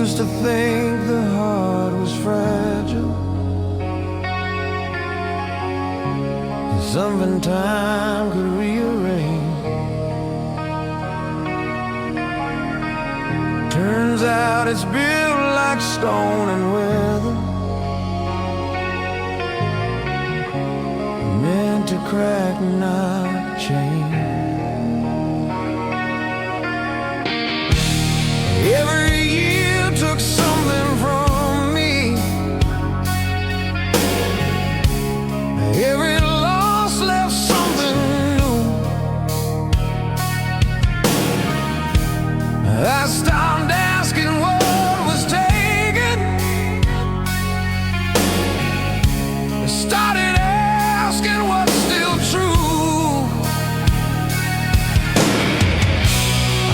used to think the heart was fragile, something time could rearrange. Turns out it's built like stone and weather, meant to crack, not change. Every year took something from me. Every loss left something new. I stopped asking what was taken, started asking what's still true.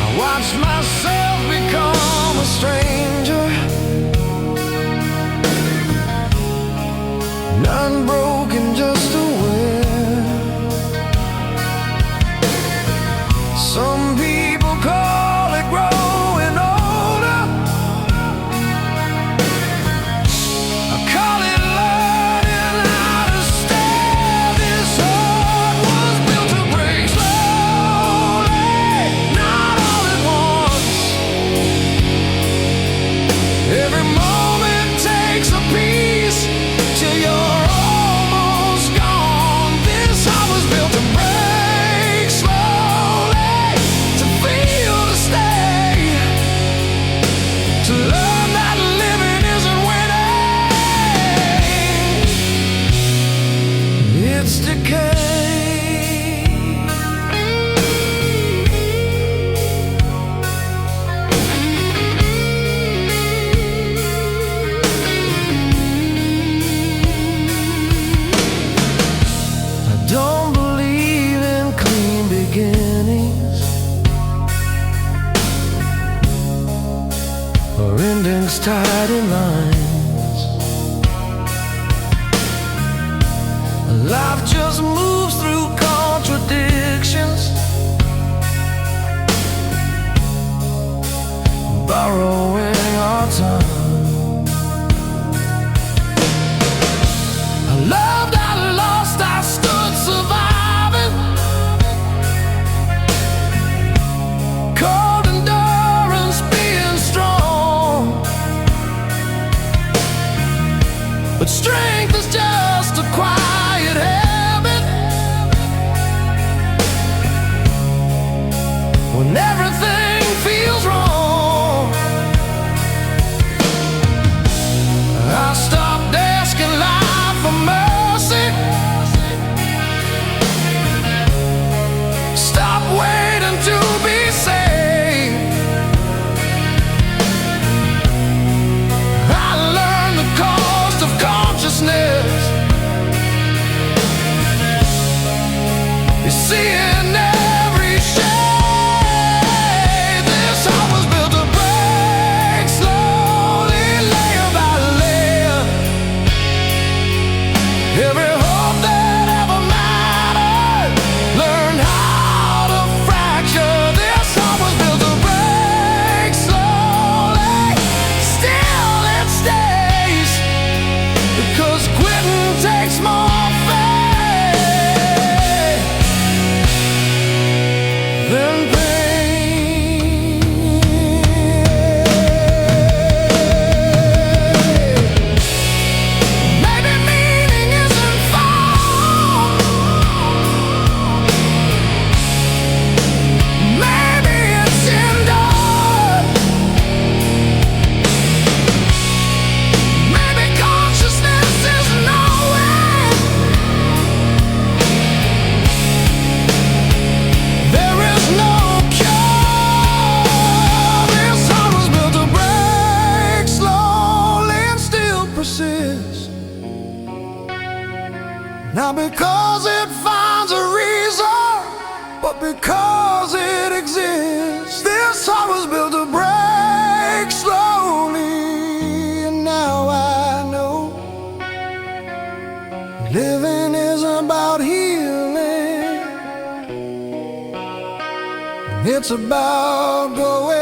I watched myself become a stranger, unbroken, just aware. Some people call it growing older, I call it learning how to stay. This heart was built to break slowly, not all at once. Every moment takes a piece till you're almost gone. This heart was built to break slowly, to feel, to stay, to learn that living isn't winning, it's decay. Don't believe in clean beginnings or endings tied in lines. Life just moves through contradictions, borrowing our time. I loved, I lost, I stood surviving, cold endurance, being strong. But strength is just a quiet habit when everything feels wrong. I stopped asking life for mercy, stop waiting to be saved. I learned the cost of consciousness. You see in every shade, this heart was built to break slowly, layer by layer. Every hope that ever mattered learned how to fracture. This heart was built to break slowly, still it stays, because quitting takes more faith than pain. Maybe meaning isn't found, maybe it's endured, maybe consciousness is knowing there is no cure. This heart was built to break slowly and still persist, not because it finds a reason, but because it exists. This heart was built to break slowly, and now I know living isn't about healing, it's about going.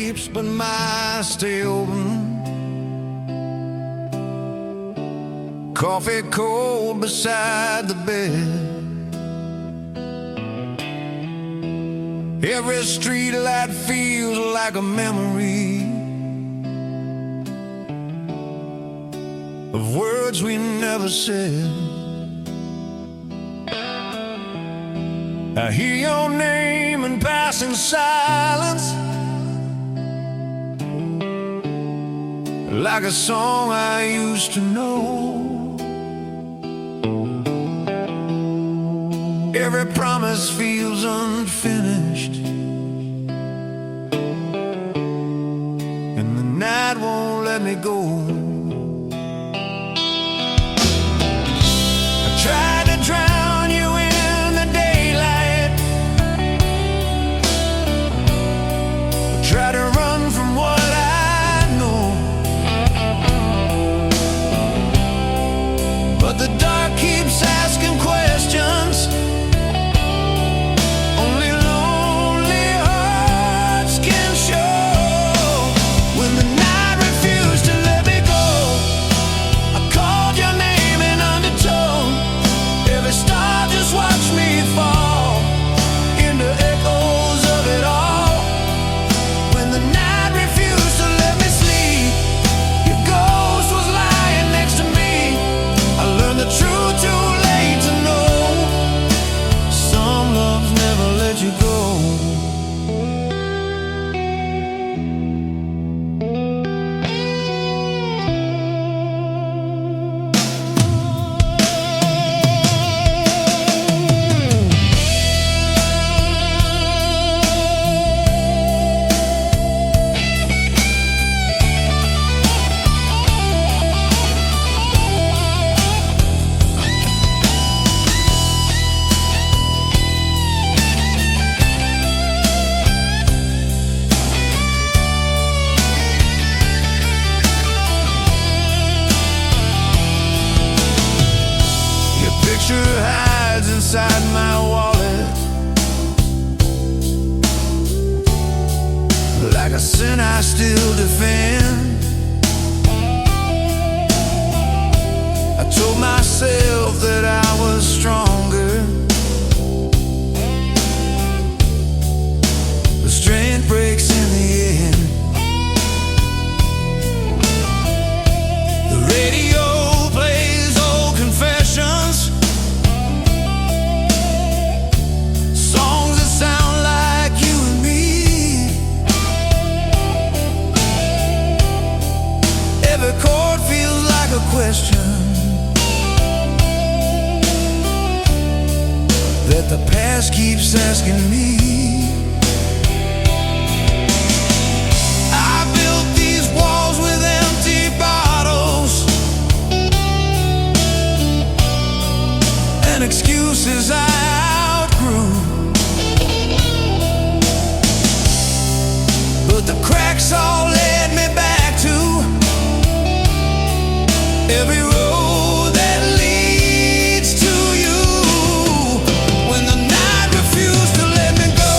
sleeps, but my eyes stay open. Coffee cold beside the bed. Every street light feels like a memory of words we never said. I hear your name in passing silence, like a song I used to know. Every promise feels unfinished, and the night won't let me go. I tried to drown you in the daylight, I tried to run from what I know, but the dark keeps asking questions. Hides inside my wallet, like a sin I still defend. I told myself that I was stronger, but strength breaks in the end. The radio plays old confessions, a question that the past keeps asking me. I built these walls with empty bottles and excuses I outgrew, but the cracks all led me back to every road that leads to you. When the night refused to let me go,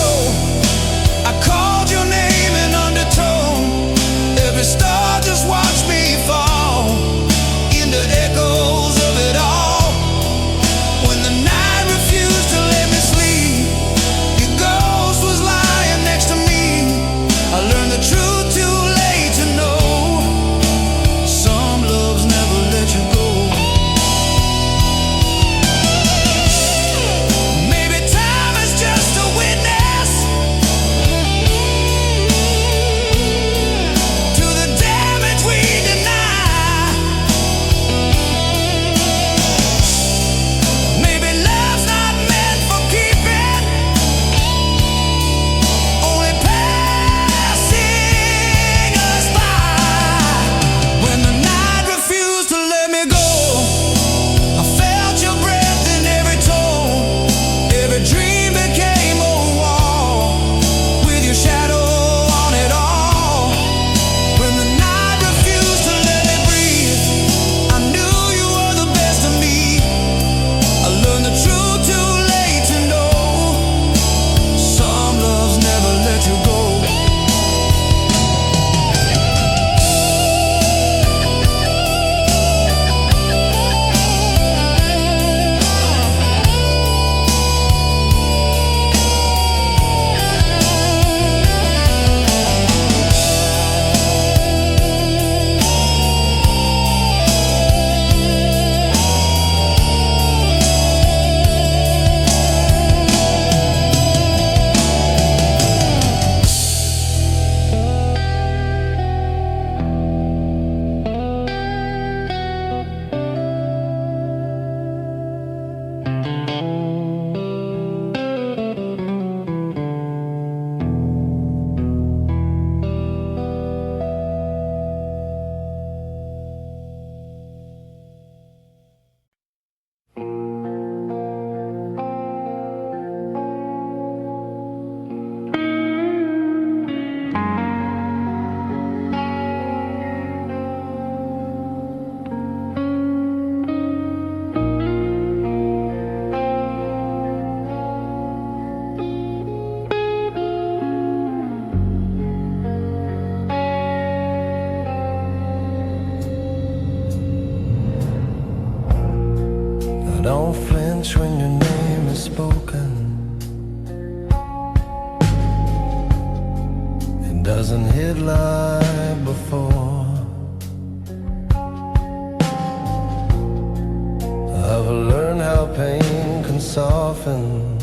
don't flinch when your name is spoken. It doesn't hit like before. I've learned how pain can soften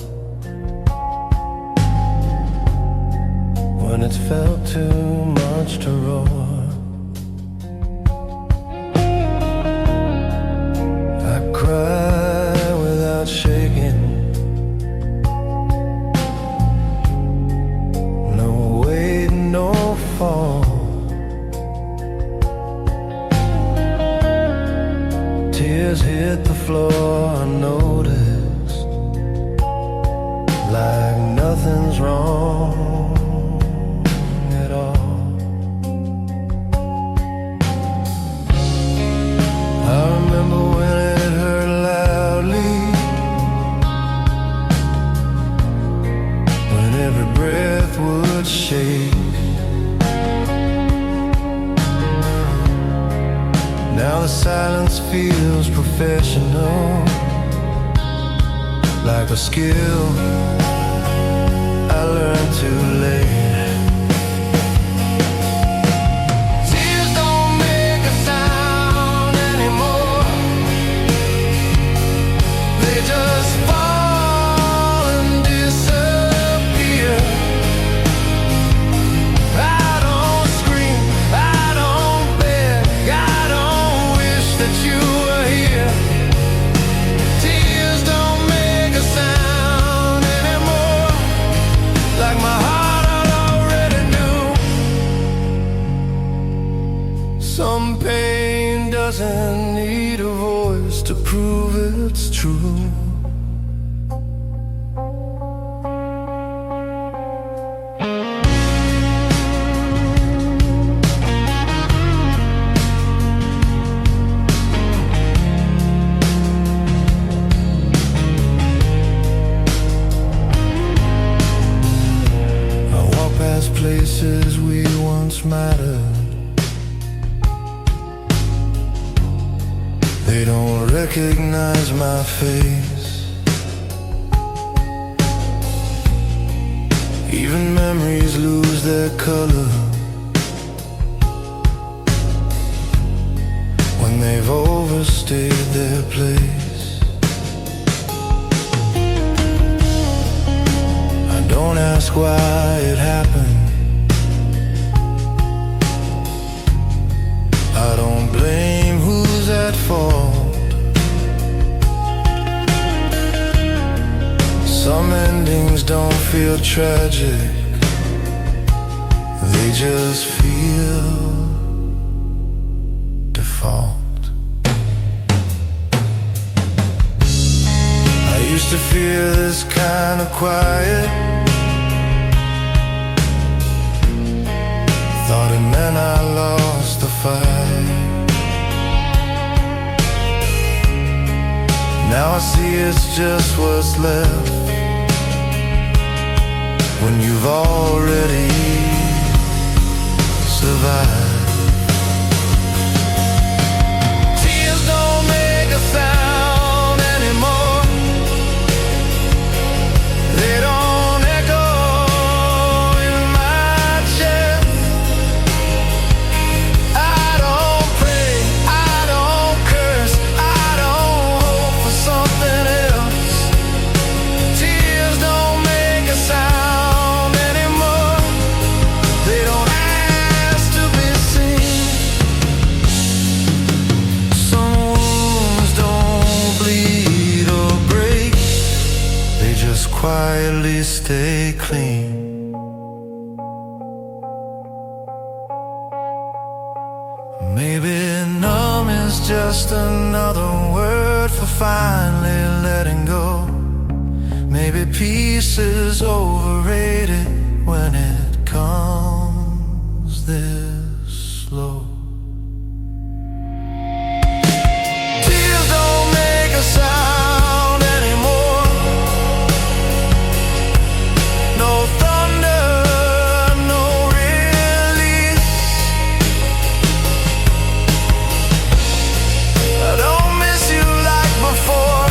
when it's felt too much to roar. I cry without shaking, no weight, no fall. Tears hit the floor unnoticed, like nothing's wrong at all. I remember when it hurt loudly, when every breath would shake. Now the silence feels professional, like a skill I learned too late. Tears don't make a sound anymore. They just fall and disappear. I don't scream, I don't beg, I don't wish that you were here. Tears don't make a sound anymore, like my heart already knew. Some pain doesn't need a voice to prove it's true. Places we once mattered, they don't recognize my face. Even memories lose their color when they've overstayed their place. I don't ask why it happened, I don't blame who's at fault. Some endings don't feel tragic, they just feel default. I used to feel this kind of quiet, thought it meant I lost the fight. Now I see it's just what's left when you've already survived. Tears don't make a sound anymore. They don't echo in my chest. I don't pray, I don't curse, I don't hope for something else. Tears don't make a sound anymore. They don't ask to be seen. Some wounds don't bleed or break, they just quietly stay clean. Maybe numb is just another word for finally letting go. Maybe peace is overrated when it comes this slow. Tears don't make a sound anymore. No thunder, no release. I don't miss you like before.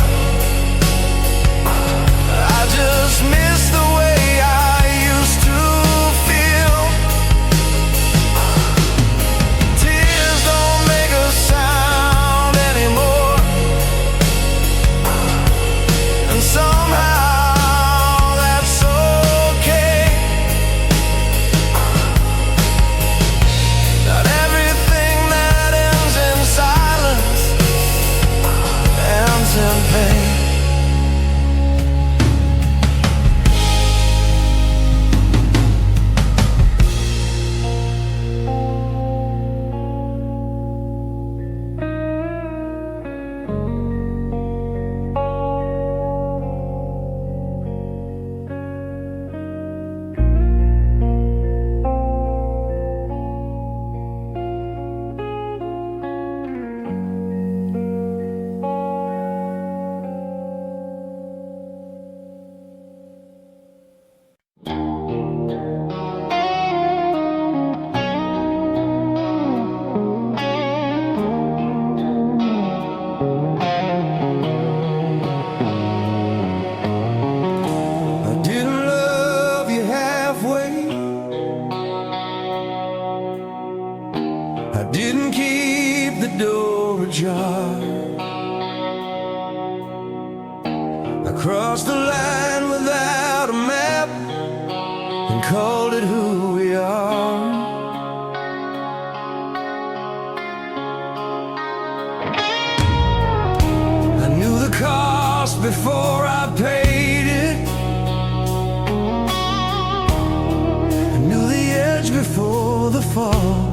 door ajar. I crossed the line without a map and called it who we are. I knew the cost before I paid it. I knew the edge before the fall.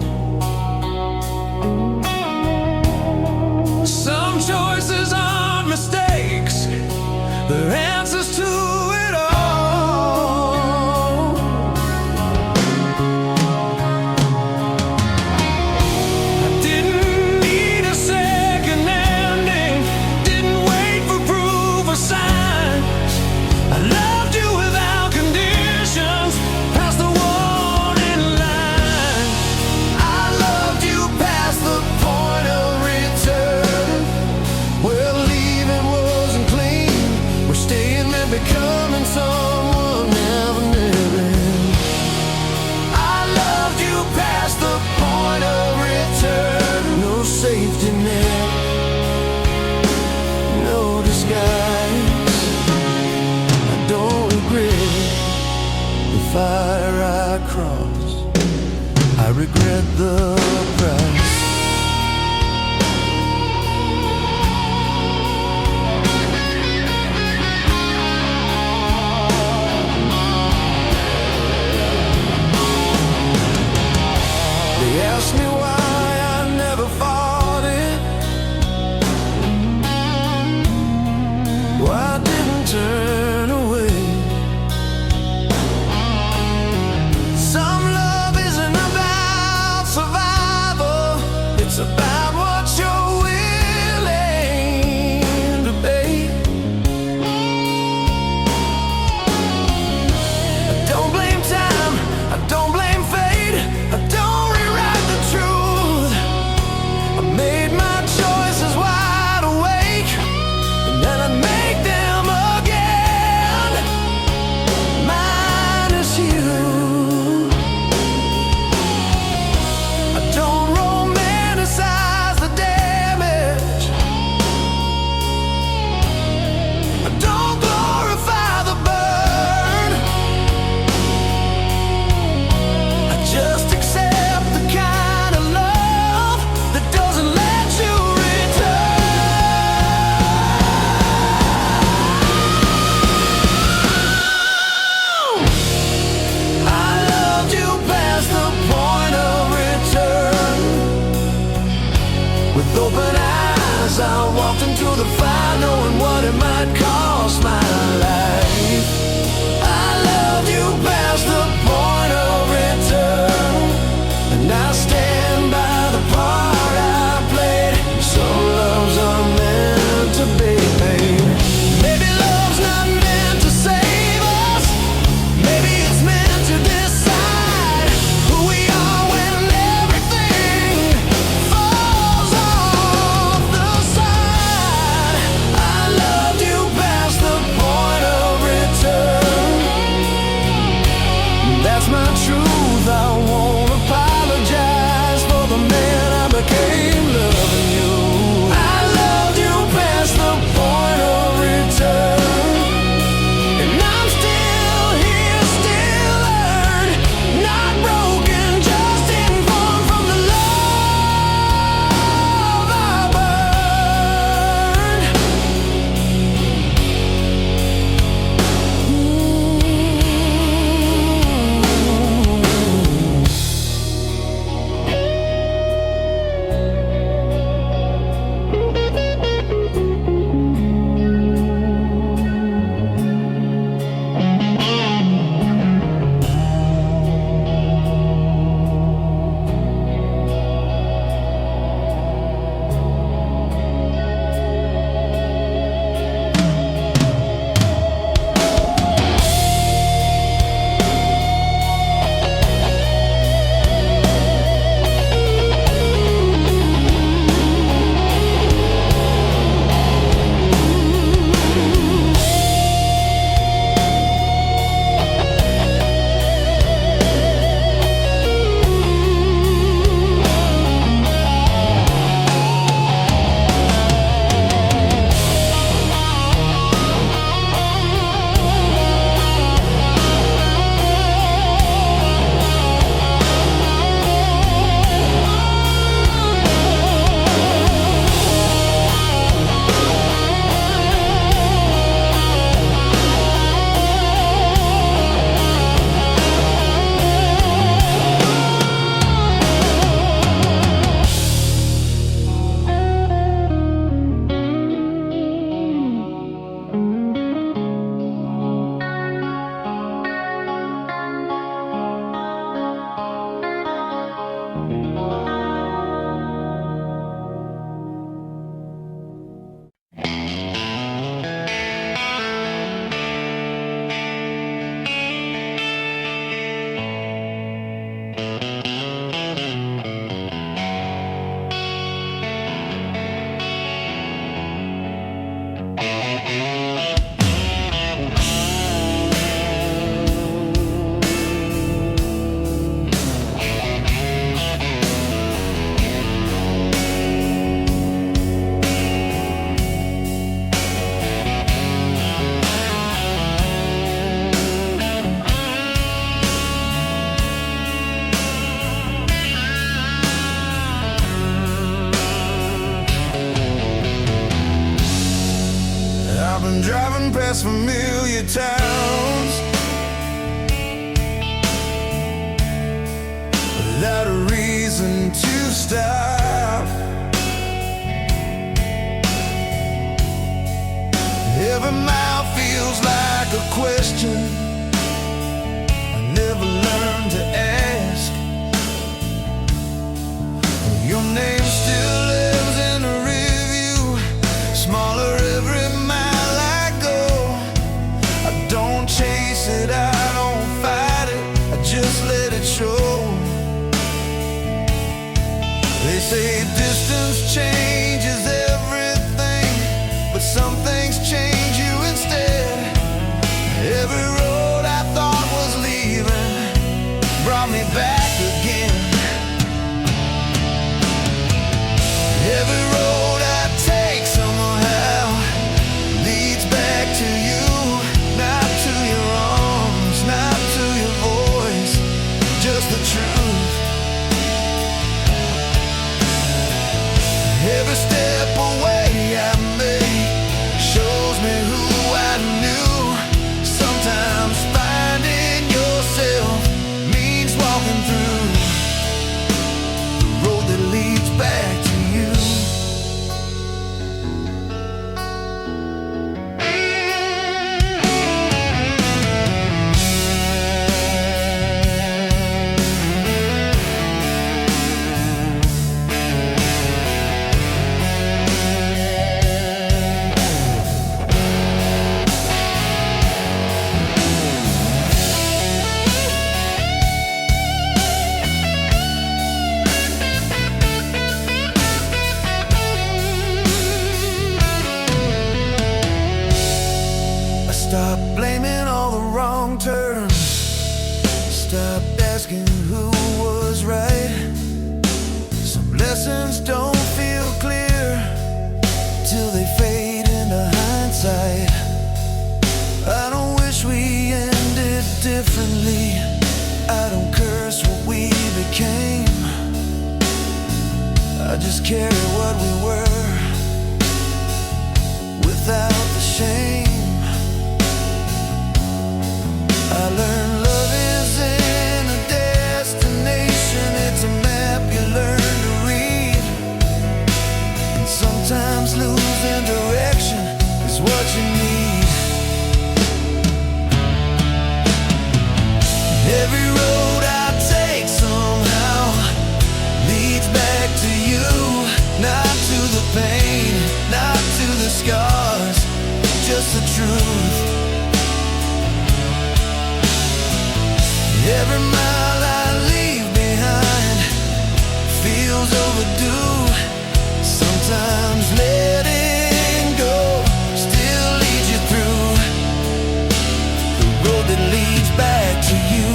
Some choices aren't mistakes, they're answers to it all. I didn't need a second ending, didn't wait for proof or signs. I loved you without conditions, past the warning line. I loved you past the point of return. Well, leaving wasn't clean, we're staying and becoming someone never living. I loved you past the point of return. No safety net, no disguise. I don't regret the fire I crossed, I regret the price. They asked me why I never fought it, why I didn't turn away. Some love isn't about survival, it's about what you're willing to pay. I don't blame time, I don't blame fate, I don't rewrite the truth. I made my choices wide awake, and then I'd make them again. Mine is you. I don't romanticize the damage, I don't glorify the burn. I just accept the kind of love that doesn't let you return. I loved you past the point of return. With open eyes, I walked into the fire, knowing what it might cost my life. I loved you past the point of return, and I stand by the part I played. Some loves are meant to be made. Maybe love's not meant to save us, maybe it's meant to decide who we are when everything falls off the side. I loved you back driving past familiar towns without a reason to stop. Every mile feels like a question I never learned to ask. Your name still lives in a review, smaller every mile I go. I don't chase it, I don't fight it, I just let it show. They say distance changes everything, but some things change you instead. Every road I thought was leaving brought me back again. Every road I take somehow leads back to you, not to your arms, not to your voice, just the truth. Every step away I make shows me who I knew. Sometimes finding yourself means walking through the road that leads back to you. Stop blaming all the wrong turns. Stop asking who was right. Some lessons don't feel clear till they fade into hindsight. I don't wish we ended differently. I don't curse what we became. I just carry what we were without the shame. I learned love isn't a destination, it's a map you learn to read. And sometimes losing direction is what you need. Every road I take somehow leads back to you, not to the pain, not to the scars, just the truth. Every mile I leave behind feels overdue. Sometimes letting go still leads you through the road that leads back to you.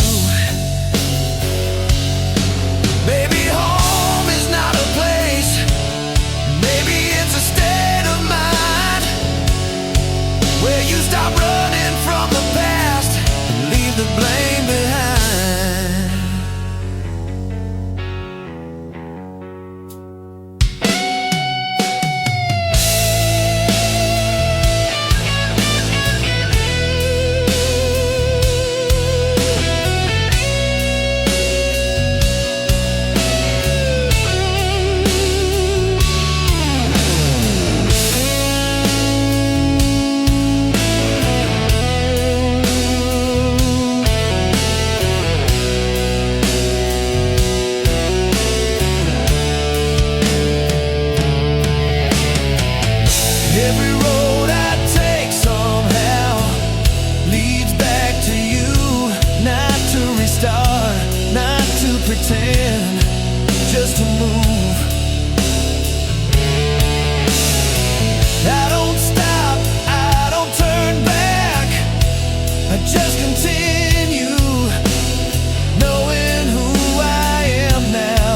Maybe home is not a place, maybe it's a state of mind where you stop running from the past and leave the blame behind. Every road I take somehow leads back to you, not to restart, not to pretend, just to move. I don't stop, I don't turn back, I just continue, knowing who I am now,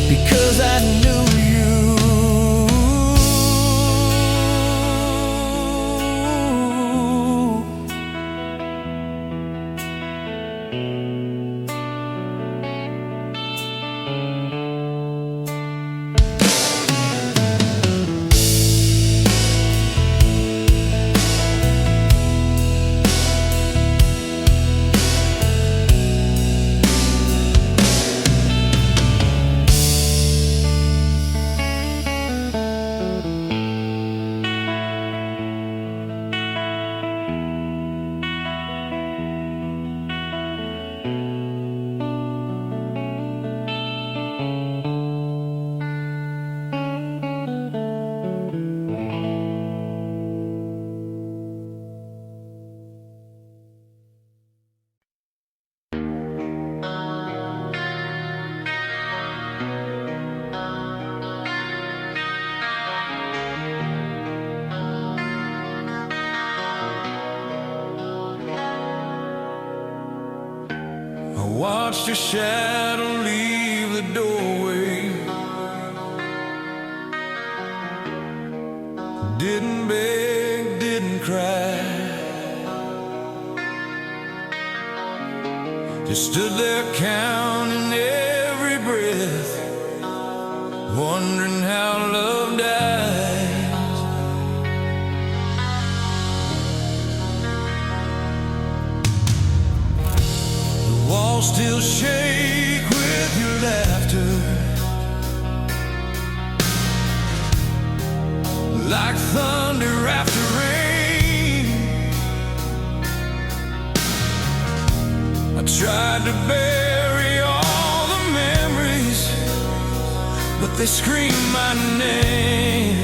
because I knew you. watched your shadow leave the doorway. Didn't beg, didn't cry, just stood there counting every breath, wondering how love dies. The walls still shake with your laughter, like thunder after rain. I tried to bury all the memories, but they scream my name.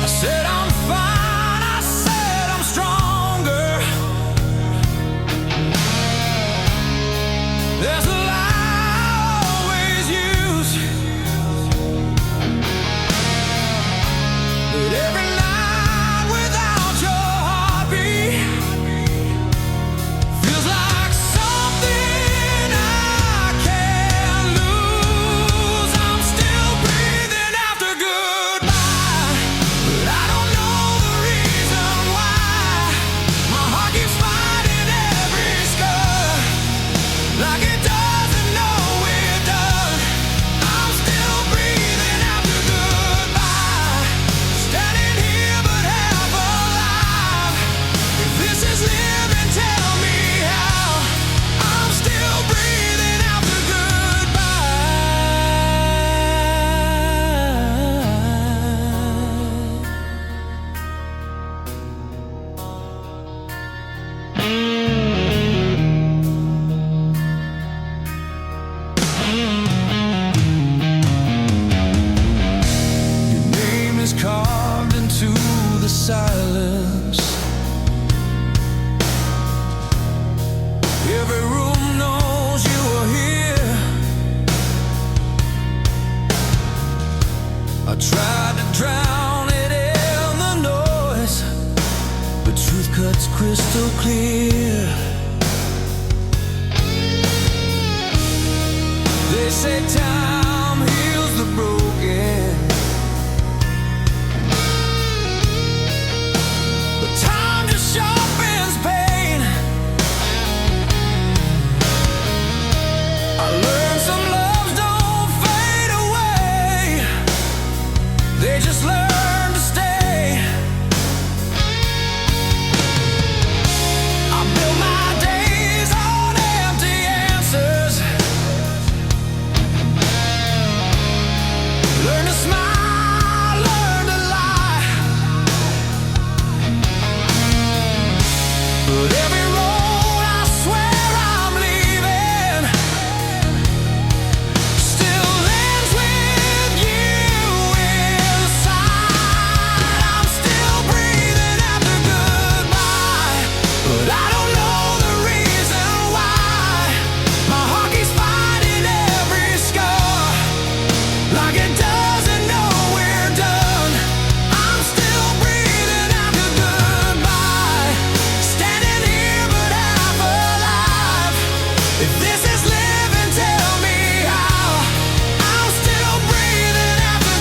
I said I'm fine, I said I'm stronger. There's a lie I always use, but every night without your heartbeat feels like something I can't lose. I'm still breathing after goodbye, but I don't know the reason why. My heart keeps fighting every scar, like it doesn't know we're done. I'm still breathing after goodbye, standing here but half alive. If this is living, tell me how. I'm still breathing after Your name is carved into the silence. Every room knows you are here. I tried to drown it in the noise, but truth cuts crystal clear. They say time heals the broken, but time just sharpens pain. I learned some loves don't fade away, they just learn to stay. I built my days on empty answers, learn to smile, learn to lie, but every road I swear I'm leaving still ends with you inside. I'm still breathing after goodbye, but I don't know the reason why. My heart keeps fighting every scar, like it doesn't know we're done. I'm still breathing after goodbye, standing here but half alive. If this is living, tell me how. I'm still breathing after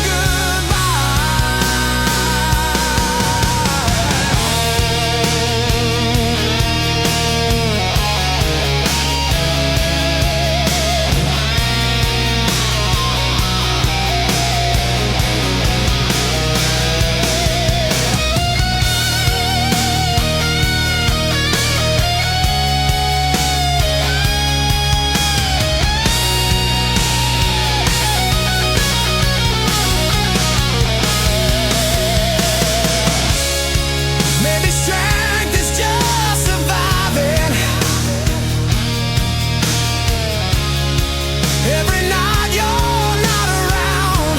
maybe strength is just surviving. Every night you're not around,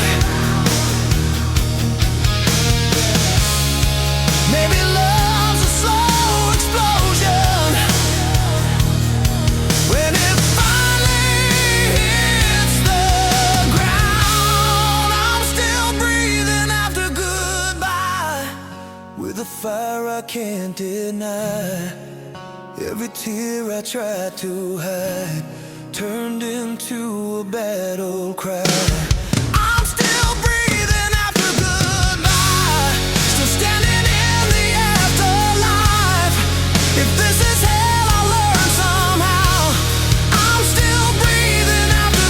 maybe love's a slow explosion. When it finally hits the ground, I'm still breathing after goodbye, with a fire I can't deny. Every tear I tried to hide turned into a battle cry. I'm still breathing after goodbye, still standing in the afterlife. If this is hell, I'll learn somehow. I'm still breathing after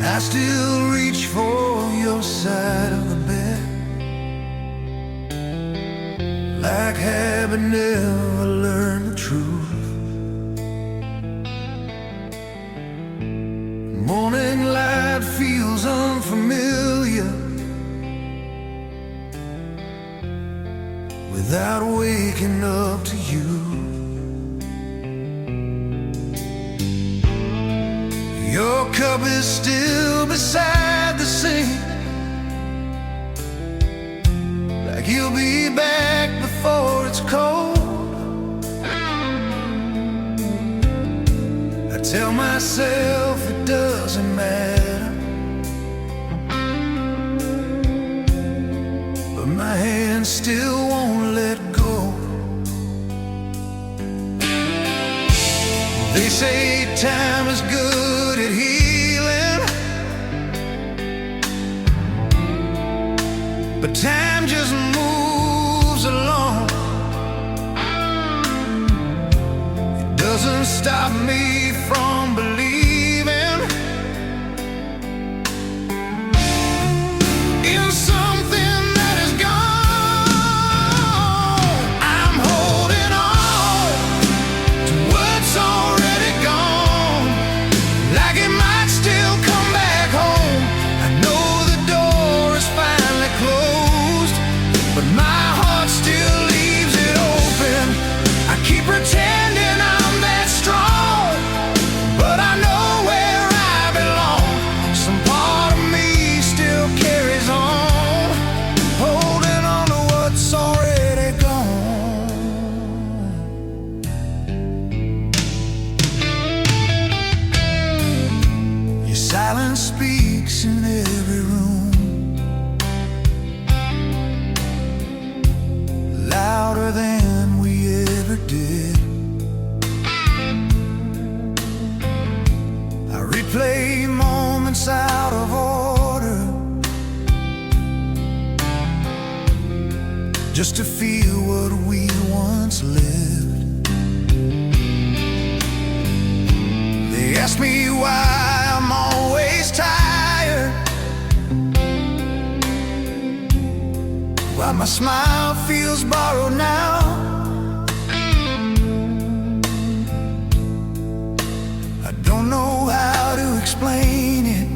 I still reach for your side of the bed, like habit never learned the truth. Morning light feels unfamiliar without waking up to you. Your cup is still beside the sink, like you'll be back before it's cold. I tell myself it doesn't matter, but my hand still won't let go. They say time is good at healing, but time just moves along. It doesn't stop me from believing in something that is gone. I'm holding on to what's already gone, like it might still come back home. I know the door is finally closed, but my heart still leaves it open. I keep pretending I'm that strong, but I know where I belong. Some part of me still carries on, holding on to what's already gone. Your silence speaks in every room, louder than we ever did. I replay moments out of order, just to feel what we once lived. They ask me why I'm always tired, why my smile feels borrowed now. I don't know how to explain it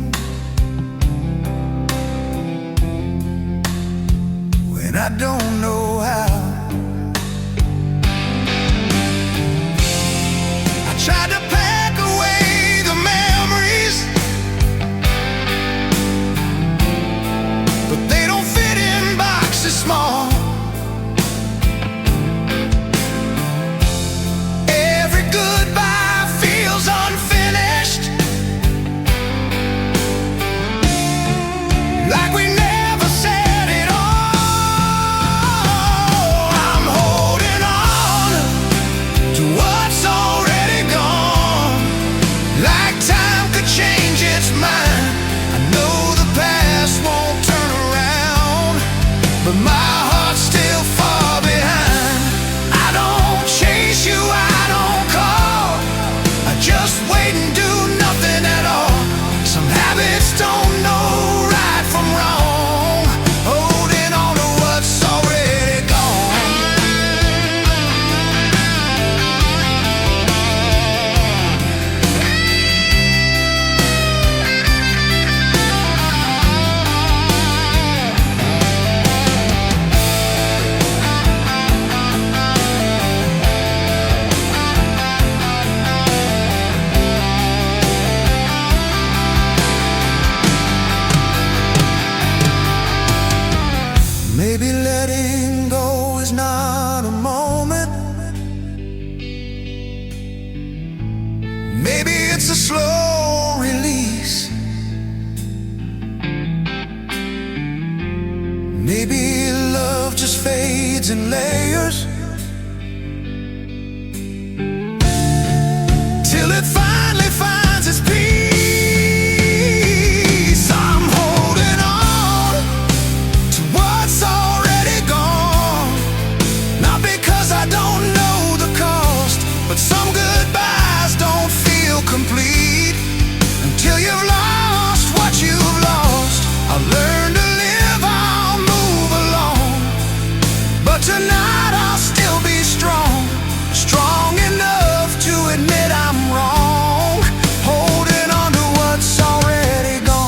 when I don't know how. I tried to pack away the memories, but they don't fit in boxes small. Every goodbye feels unfinished, like we never said it all. Maybe love just fades in layers till it finally finds its peace. I'm holding on to what's already gone, not because I don't know the cost, but some goodbyes don't feel complete until you've lost what you've lost. I learned to live, I'll move along, but tonight I'll still be strong, strong enough to admit I'm wrong, holding on to what's already gone.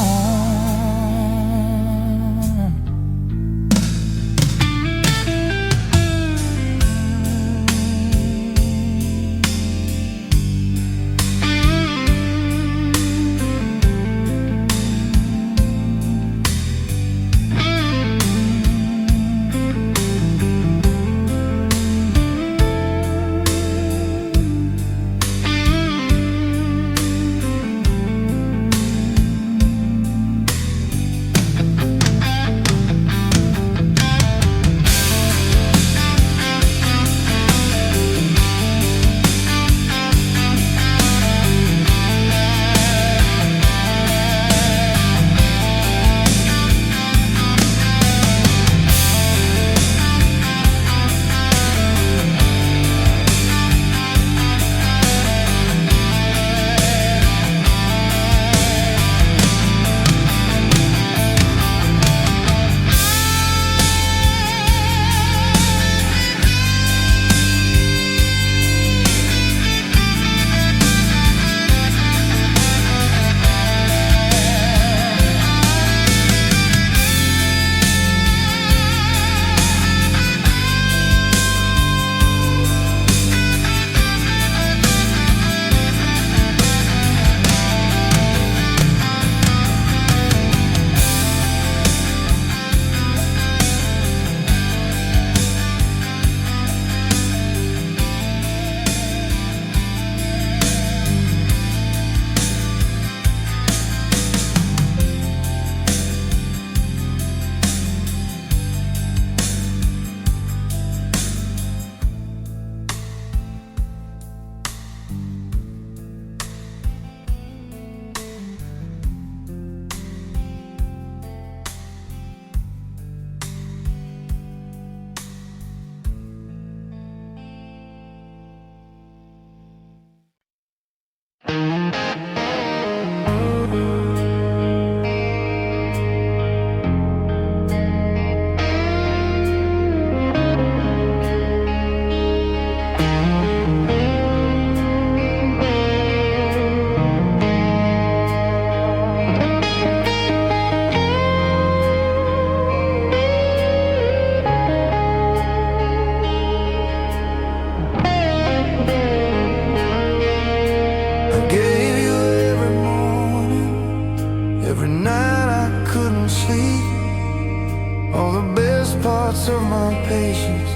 Every night I couldn't sleep, all the best parts of my patience,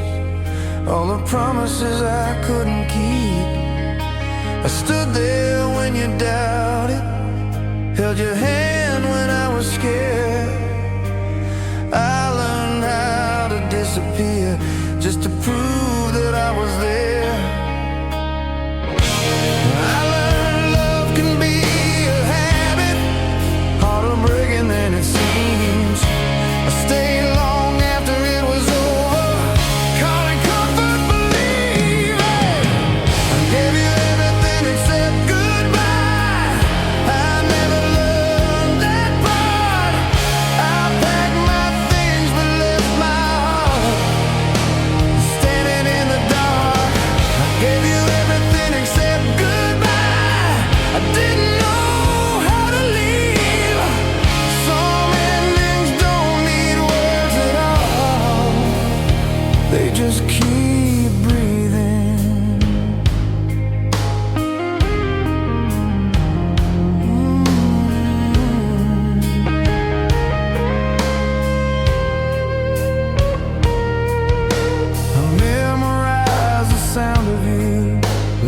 all the promises I couldn't keep. I stood there when you doubted, held your hand when I was scared. I learned how to disappear just to prove that I was there. I learned love can be a habit, harder breaking than it seems. I stayed long after it was over, calling comfort believing. I gave you everything except goodbye. I never learned that part. I packed my things but left my heart standing in the dark. I gave you everything except goodbye. I didn't know how to leave. Some endings don't need words at all, they just keep breathing. I memorized the sound of you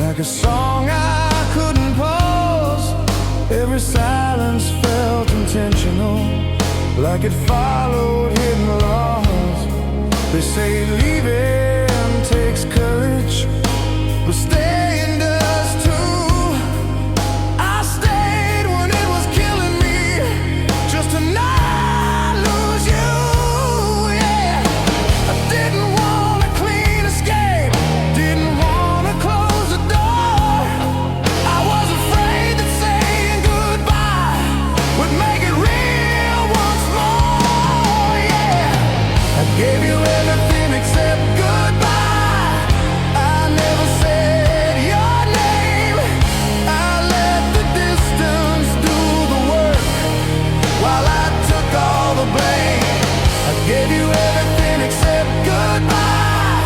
like a song I couldn't pause. Every silence felt intentional, like it followed hidden laws. They say leaving takes courage, but staying does too. I stayed when it was killing me, just to not lose you, yeah. I didn't want a clean escape, didn't want to close the door. I was afraid that saying goodbye would make it real once more, yeah. I gave you everything except goodbye. I never said your name. I let the distance do the work while I took all the blame. I gave you everything except goodbye.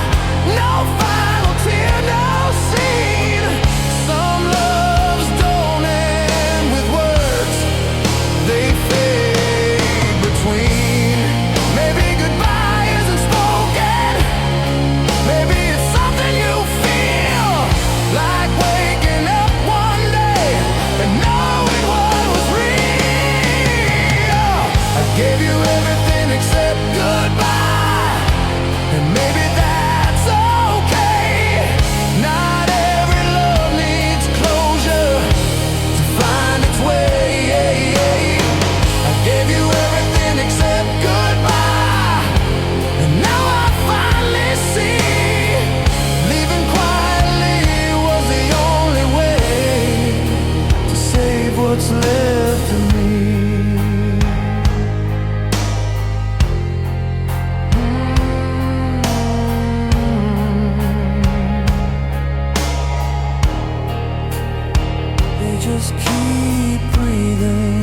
No final tear, no scene. Some loves don't end with words, they fade between. Maybe goodbye isn't spoken, maybe it's something you feel, like waking up one day and knowing what was real. I gave you everything except goodbye, and maybe that's okay. Not every love needs closure to find its way. I gave you everything except goodbye, and now I finally see leaving quietly was the only way to save what's left of me. They just keep breathing.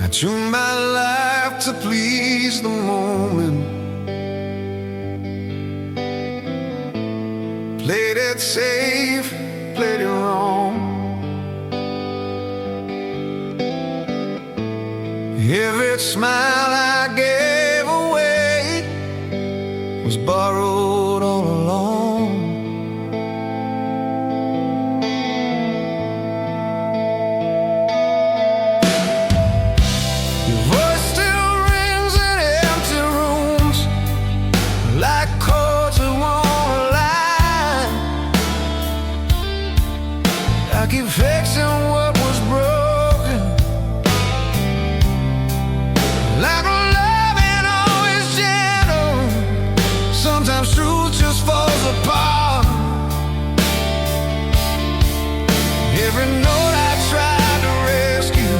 I tuned my life to please the moment, played it safe, played it wrong. Every smile I gave away was borrowed all along. Your voice still rings in empty rooms, like chords that won't align. I keep fixing what was broken, like love ain't always gentle. Sometimes truth just falls apart. Every note I tried to rescue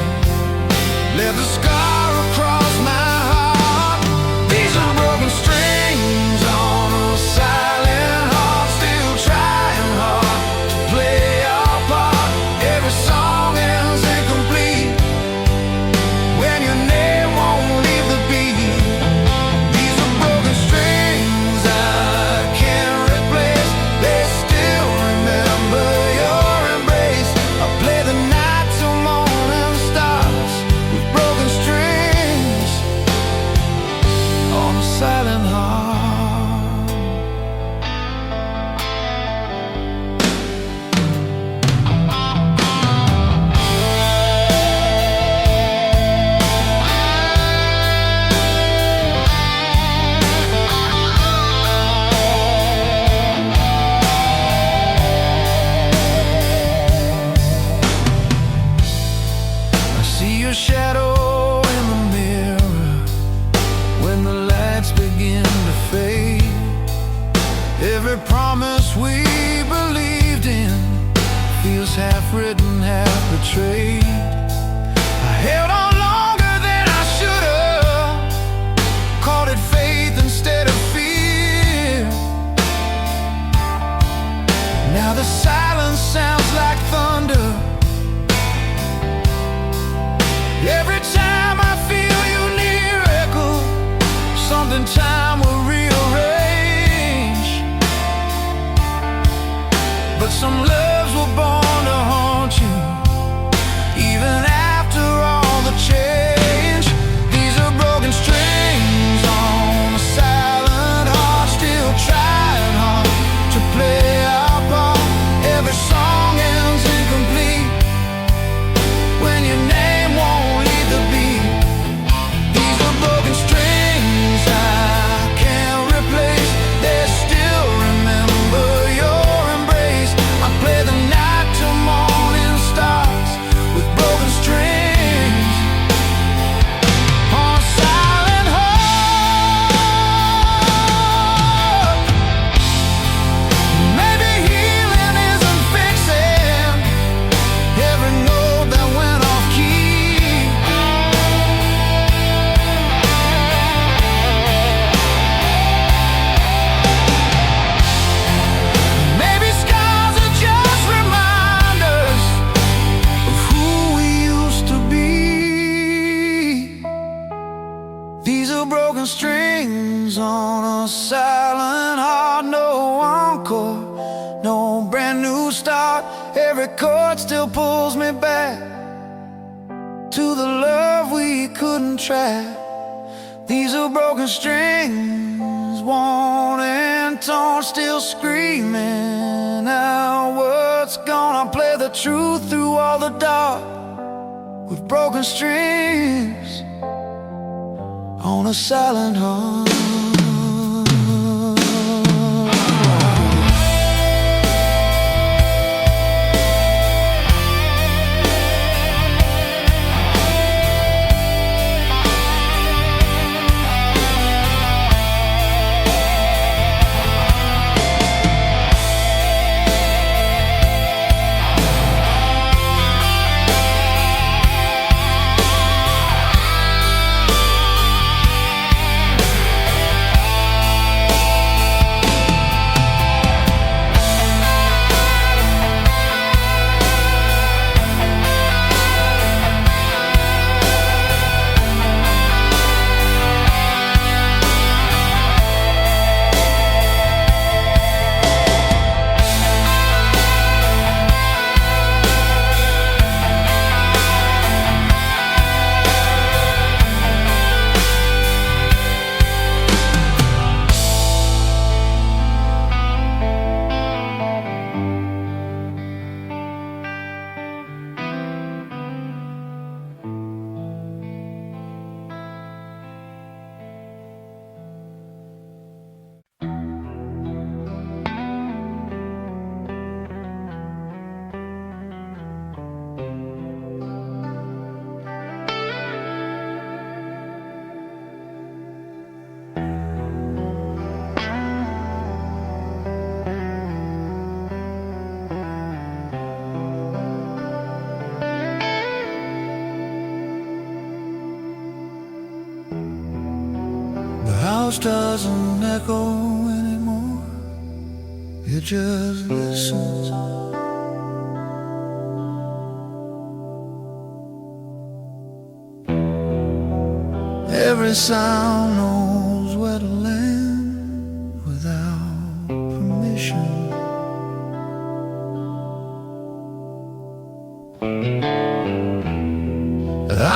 left a scar across my heart. These are broken strings on a silent heart, still trying hard to play our part. Every song ends incomplete when your name won't leave the beat. These are broken strings I can't replace, they still remember your embrace. I play the night till morning stars with broken strings on a silent heart. I see your shadow in the mirror, a silent heart, no encore, no brand new start. Every chord still pulls me back to the love we couldn't track. These are broken strings, worn and torn, still screaming out what's gonna play the truth through all the dark. With broken strings on a silent heart. The house doesn't echo anymore, it just listens. Every sound knows where to land without permission.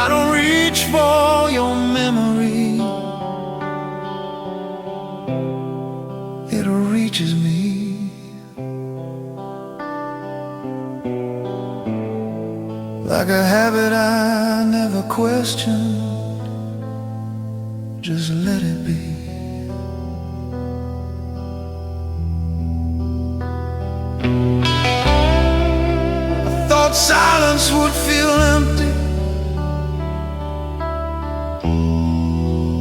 I don't reach for your memory, it reaches me. Like a habit I never questioned, just let it be. I thought silence would feel empty,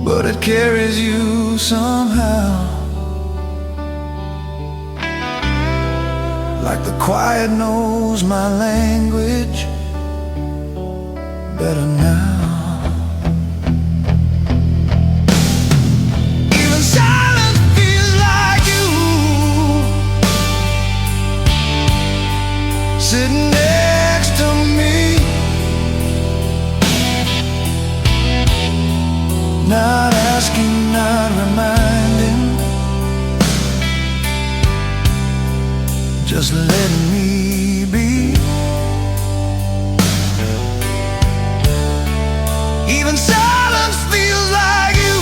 but it carries you somehow. Like the quiet knows my language better now. Even silence feels like you, sitting next to me, not asking, not reminding, just letting me be. Even silence feels like you,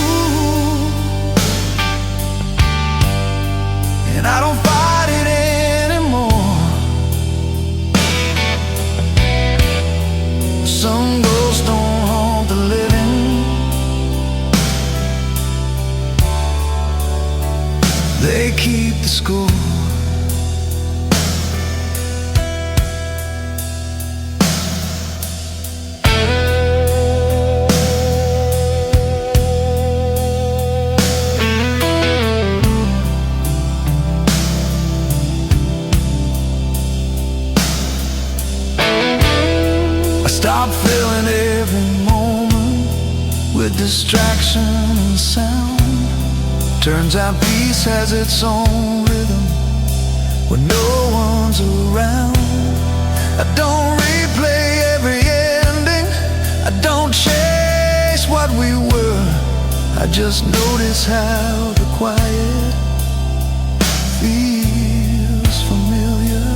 and I don't fight it anymore. Some ghosts don't haunt the living, they keep the score. Stop filling every moment with distraction and sound. Turns out peace has its own rhythm when no one's around. I don't replay every ending, I don't chase what we were, I just notice how the quiet feels familiar.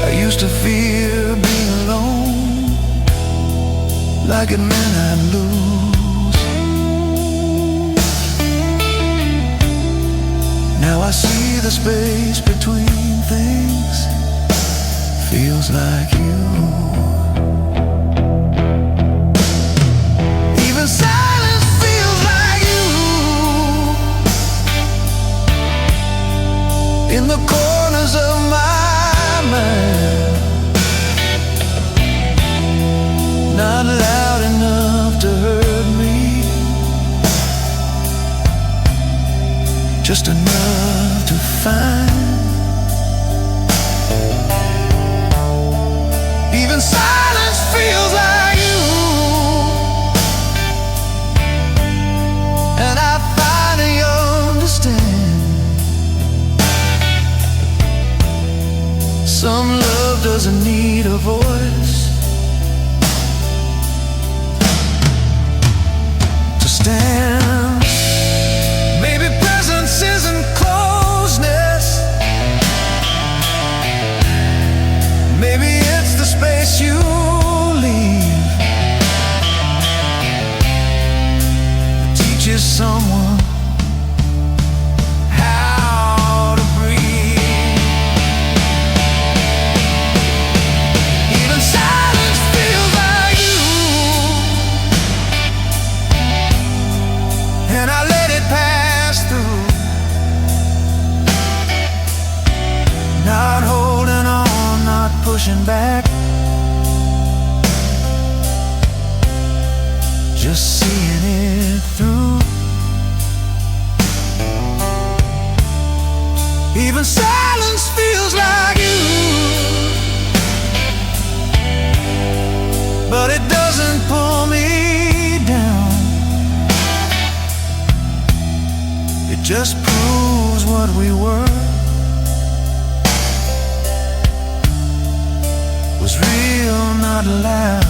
I used to fear being alone, like it meant I'd lose. Now I see the space between things feels like you. Even silence feels like you. In the corners of my mind, not loud enough to hurt me, just enough to find. Even silence feels like you, and I finally understand. Some love doesn't need a voice to stand. Maybe presence isn't closeness, maybe it's the space you leave that teaches someone how to breathe. Even silence feels like you, and I let it pass through, not holding on, not pushing back, just seeing it through. Even silence feels like you, but it doesn't pull me down. It just proves what we were was real, not loud.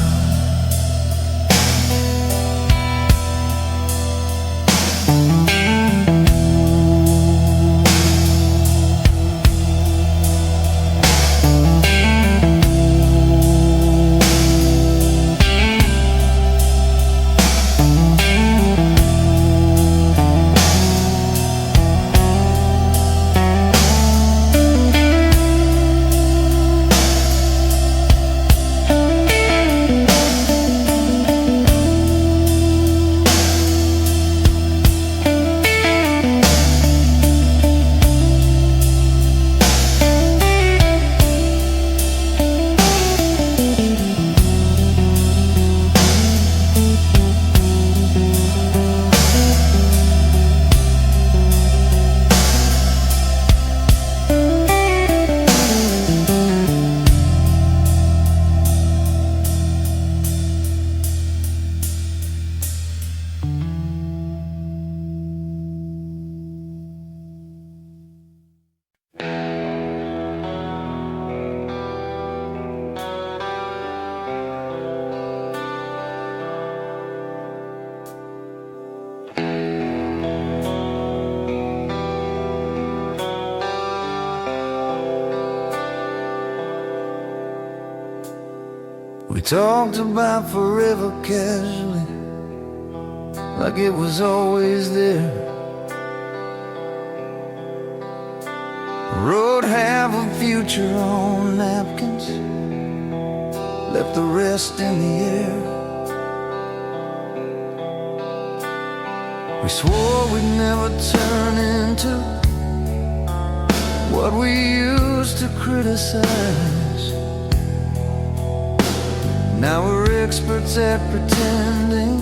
We talked about forever casually, like it was always there. Wrote half a future on napkins, left the rest in the air. We swore we'd never turn into what we used to criticize. Now we're experts at pretending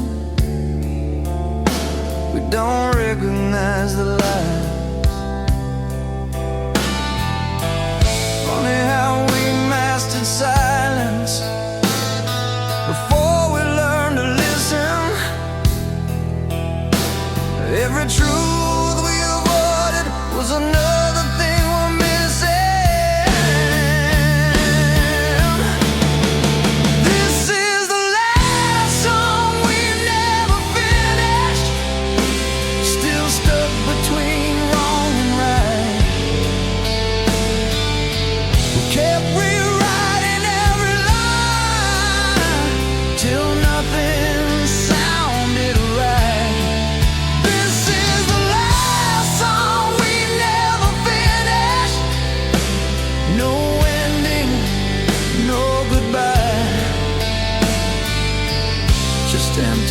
we don't recognize the lies. Funny how we mastered silence before we learned to listen. Every truth we avoided was another thing we're missing. This is the last song we never finished.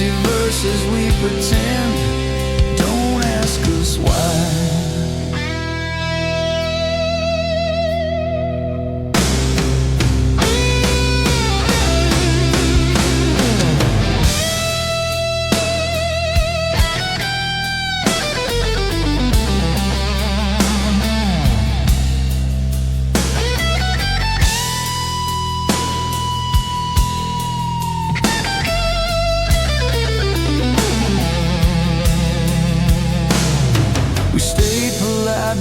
empty verses we pretend. Don't ask us why.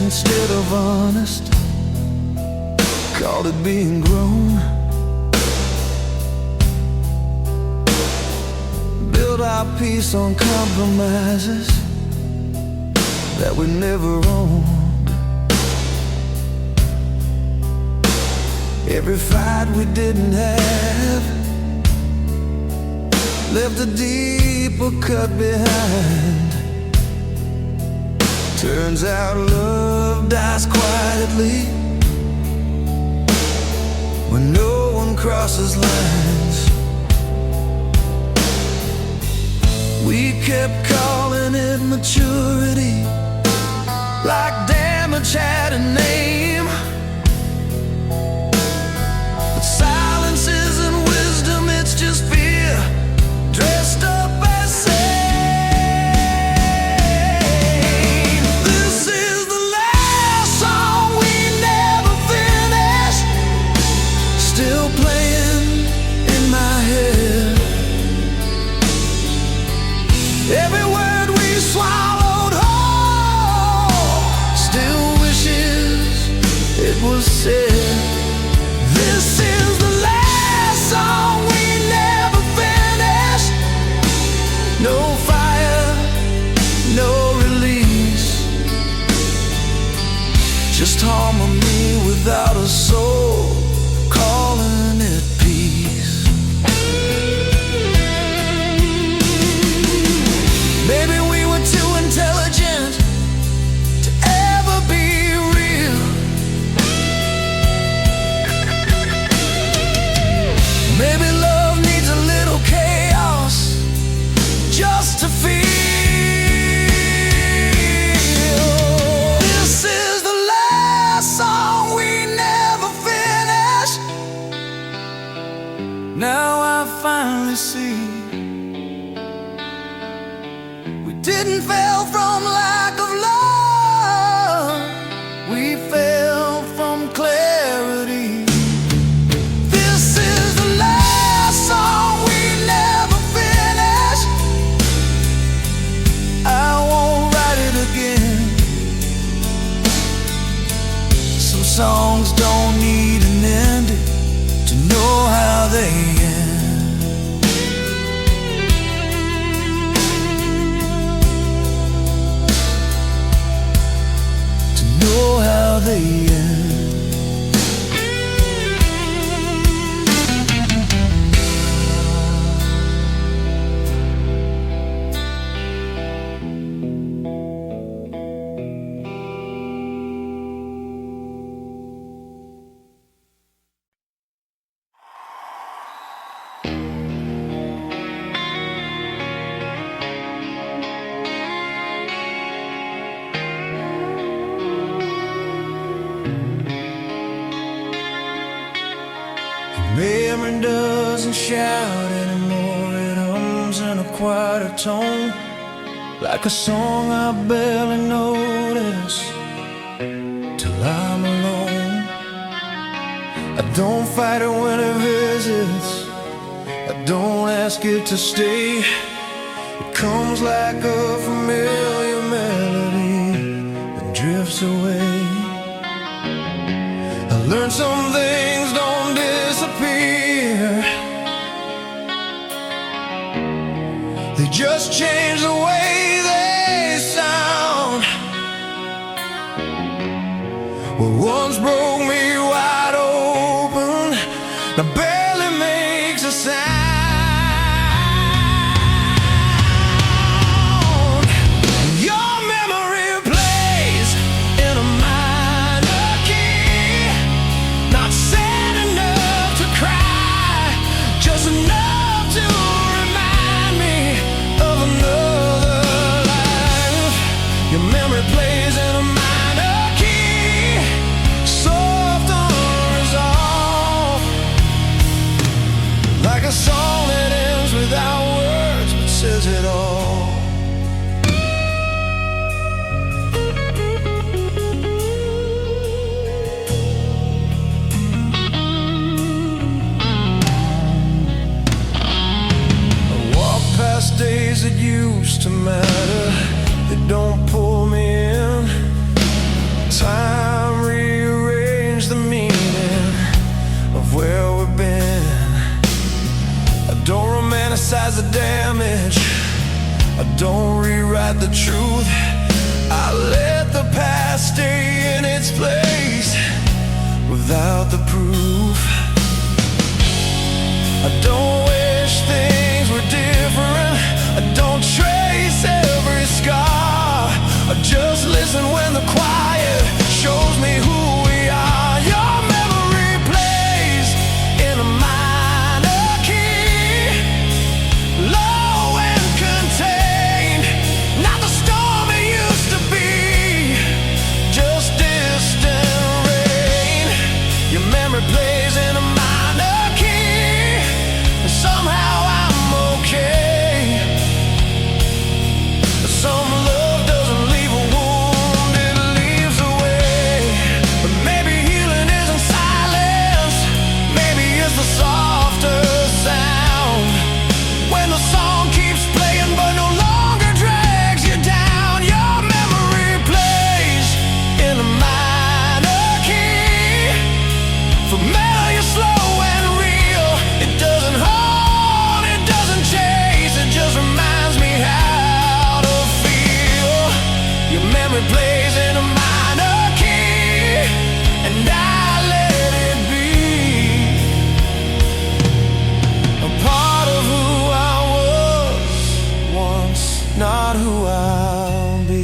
Instead of honest, called it being grown. Build our peace on compromises that we never owned. Every fight we didn't have left a deeper cut behind. Turns out love dies quietly when no one crosses lines. We kept calling it maturity, like damage had a name. But silence isn't wisdom, it's just fear dressed up as sin. Every word we swallowed whole still wishes it was said. This is the last song we never finished. No fire, no release, just harmony without a soul, calling it peace. Maybe we were too intelligent to ever be real. Maybe love needs a little chaos just to feel. This is the last song we never finished. Now I finally see didn't fail from lack of love, we fell from clarity. This is the last song we never finished. I won't write it again. Some songs don't need an ending to know how they end. Know how they end. Memory doesn't shout anymore, it hums in a quieter tone, like a song I barely notice till I'm alone. I don't fight it when it visits, I don't ask it to stay. It comes like a familiar melody and drifts away. I learned some things don't disappear, they just change the way they sound. What once broke me wide open now barely makes a sound. Your memory plays in a minor key, not sad enough to cry, just enough to remind me a song that ends without words but says it all. I walk past days that used to matter, they don't pull me in. Time rearranged the meaning of where we've been. I don't romanticize the damage, I don't rewrite the truth. I let the past stay in its place without the proof. I don't wish things were different, I don't trace every scar. I just listen when the quiet shows me who we are. Your memory plays in a minor key, low and contained, not the storm it used to be, just distant rain. Your memory plays in a minor key, and somehow I'm okay. Some love doesn't leave a wound, it leaves a way. But maybe healing isn't silence, maybe it's the softer sound. When the song keeps playing but no longer drags you down. Your memory plays in a minor key, familiar, slow and real. It doesn't haunt, it doesn't chase, it just reminds me how to feel. Your memory plays in a minor key, and I let it be. A part of who I was once, not who I'll be.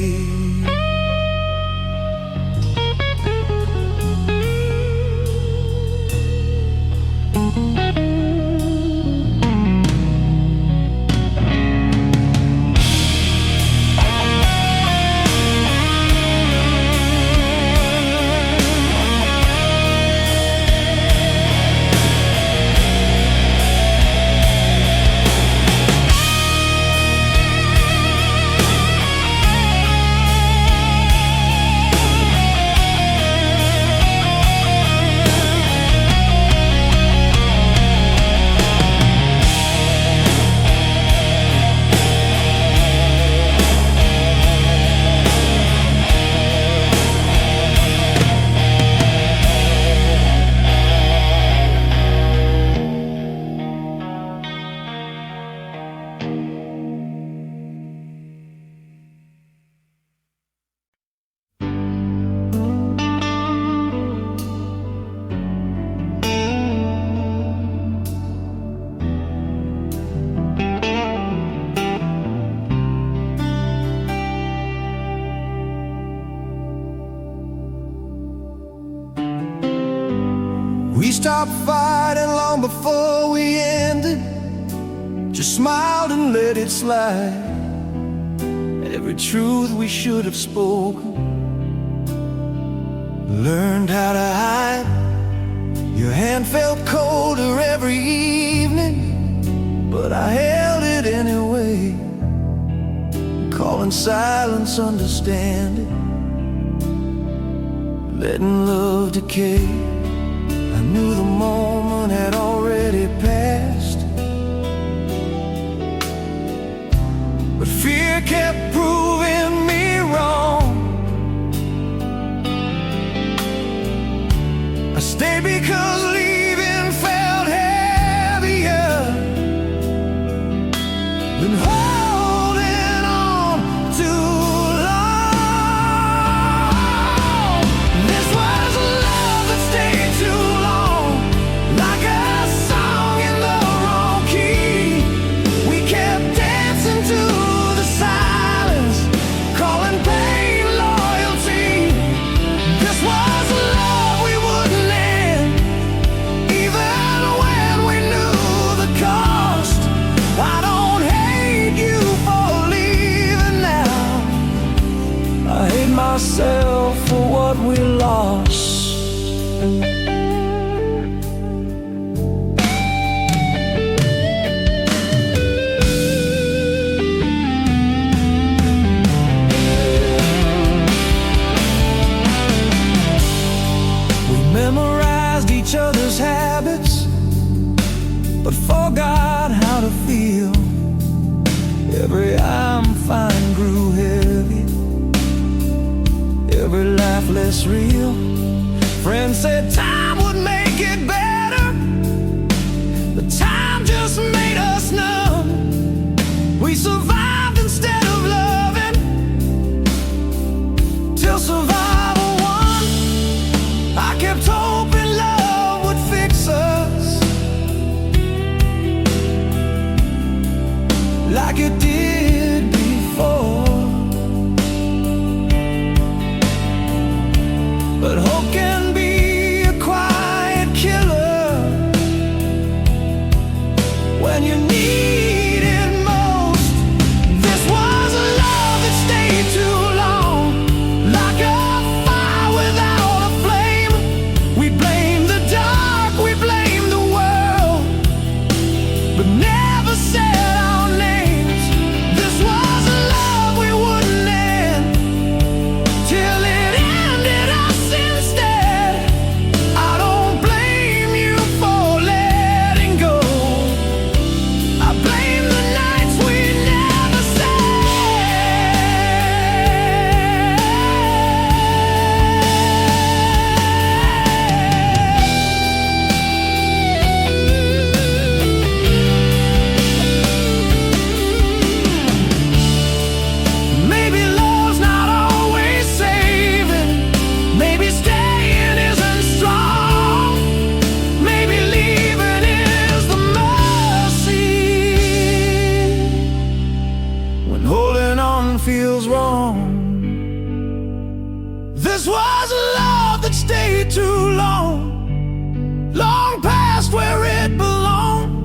We stopped fighting long before we ended, just smiled and let it slide. Every truth we should have spoken, learned how to hide. Your hand felt colder every evening, but I held it anyway, calling silence understanding, letting love decay. I knew the moment had already passed, but fear kept proving me wrong. I stayed because leaving felt heavier than holding on too long. This was a love that stayed too long, like a song in the wrong key. We kept dancing to the silence. but forgot how to feel. Every I'm fine grew heavy, every laugh less real. Friends said time would make it better, but time just made us numb. We survived instead of loving, till survival won. I kept hoping love would fix us, like it did before. But hope can be a quiet killer when you need it most. This was a love that stayed too long, like a fire without a flame. We blamed the dark, we blamed the world, but never said our names. This was a love we wouldn't end, till it ended us instead. I don't blame you for letting go, I blame the nights we never Maybe love's not always saving, maybe staying isn't strong, maybe leaving is the mercy, when holding on feels wrong. This was a love that stayed too long, long past where it belonged.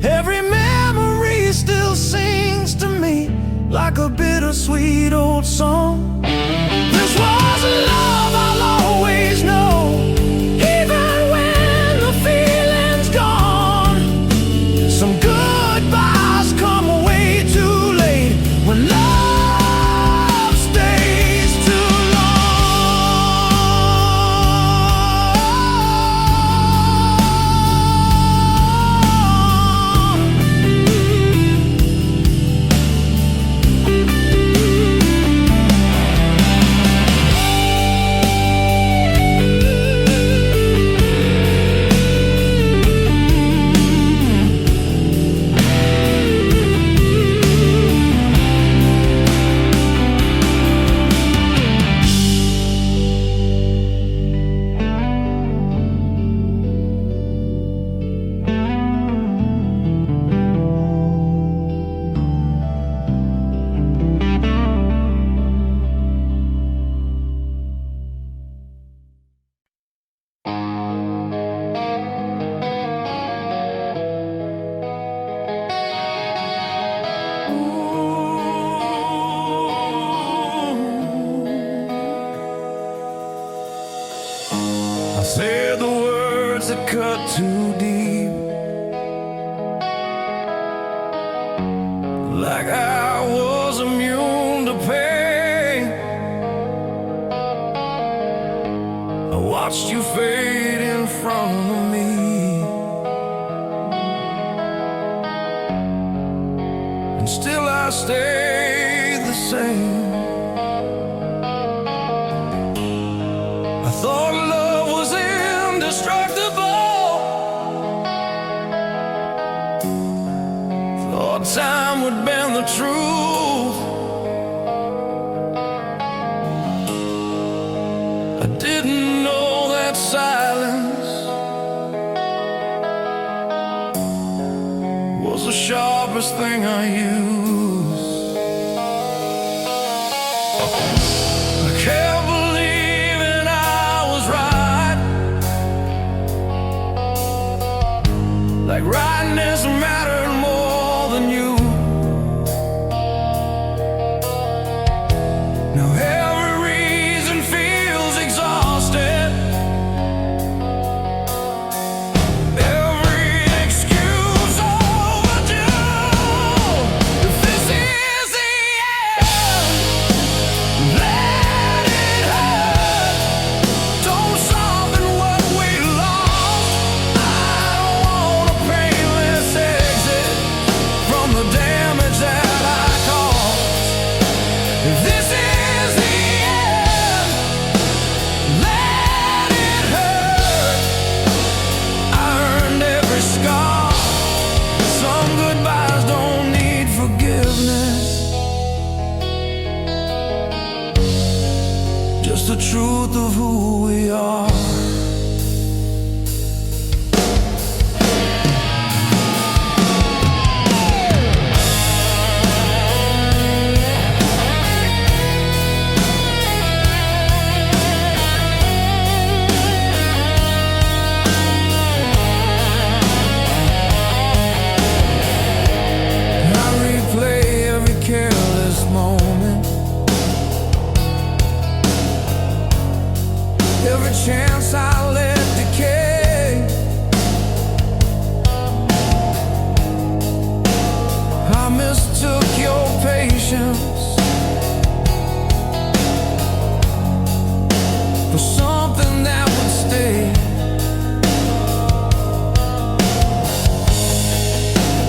Every memory still sings to me like a bittersweet old song. This was a love I'll always know, even when the feeling's gone. Some goodbyes come way too late when love stays too I said the words that cut too deep, like I was immune to pain. I watched you fade in front of me, and still I stayed the same. I thought love was indestructible, thought time would bend the truth. I didn't know that silence was the sharpest thing I used. I kept believing I was right, like rightness mattered more than you. Now every reason feels exhausted, every excuse overdue. If this is the end, let it hurt. Don't soften what we lost. I don't wanna paint truth of who we are. Every chance I let decay, I mistook your patience for something that would stay.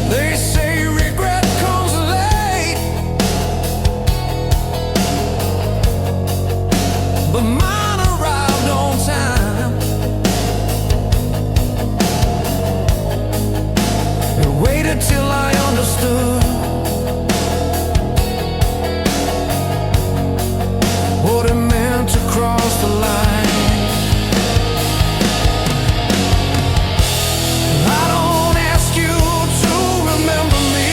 They say regret comes late, but mine arrived on time. It waited till I understood what it meant to cross the line. I don't ask you to remember me,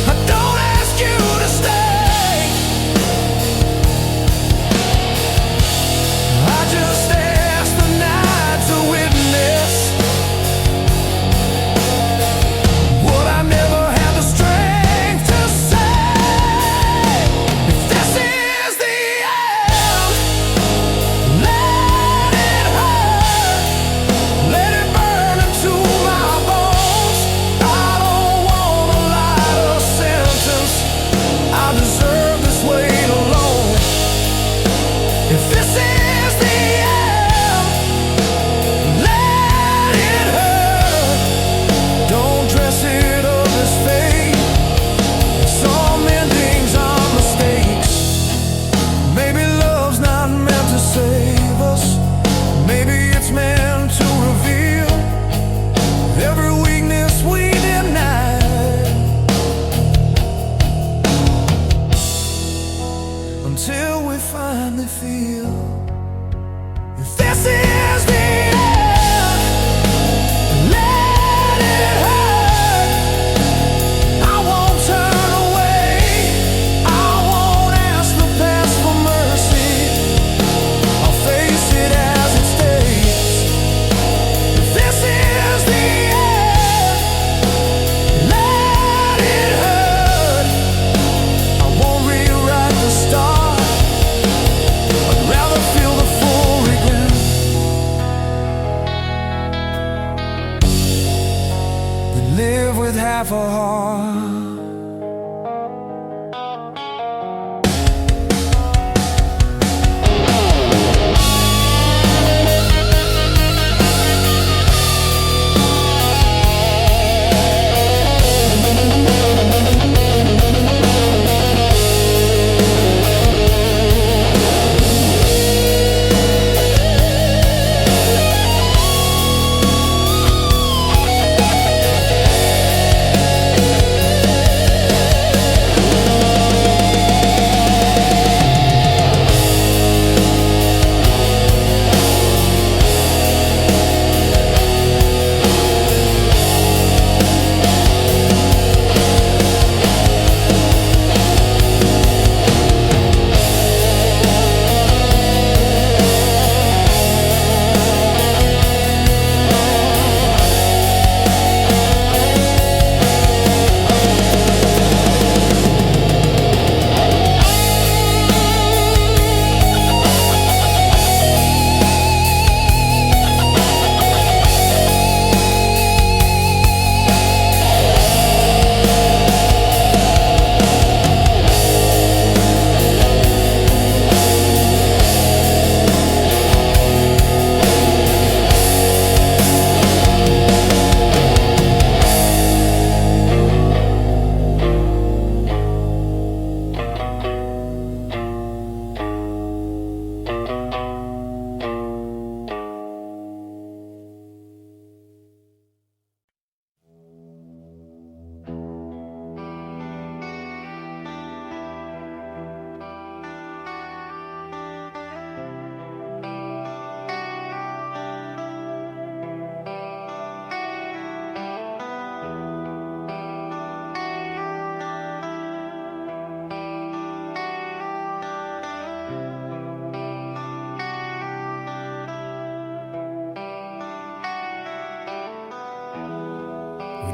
I don't ask you to stay, I just ask the night to witness what I never had the strength to say. If this is the end, let it hurt, let it burn into my bones. I don't want a lighter sentence, I deserve this weight alone. If this is the end, let it hurt. Don't dress it up as fate. Some endings are mistakes. Maybe love's not meant to save us. Maybe it's meant to reveal every weakness we deny, until we finally feel. If this is the end, let it hurt. I won't turn away, I won't ask the past for mercy, I'll face it as it stays. If this is the end, let it hurt. I won't rewrite the start, I'd rather feel the full regret than live with half a heart.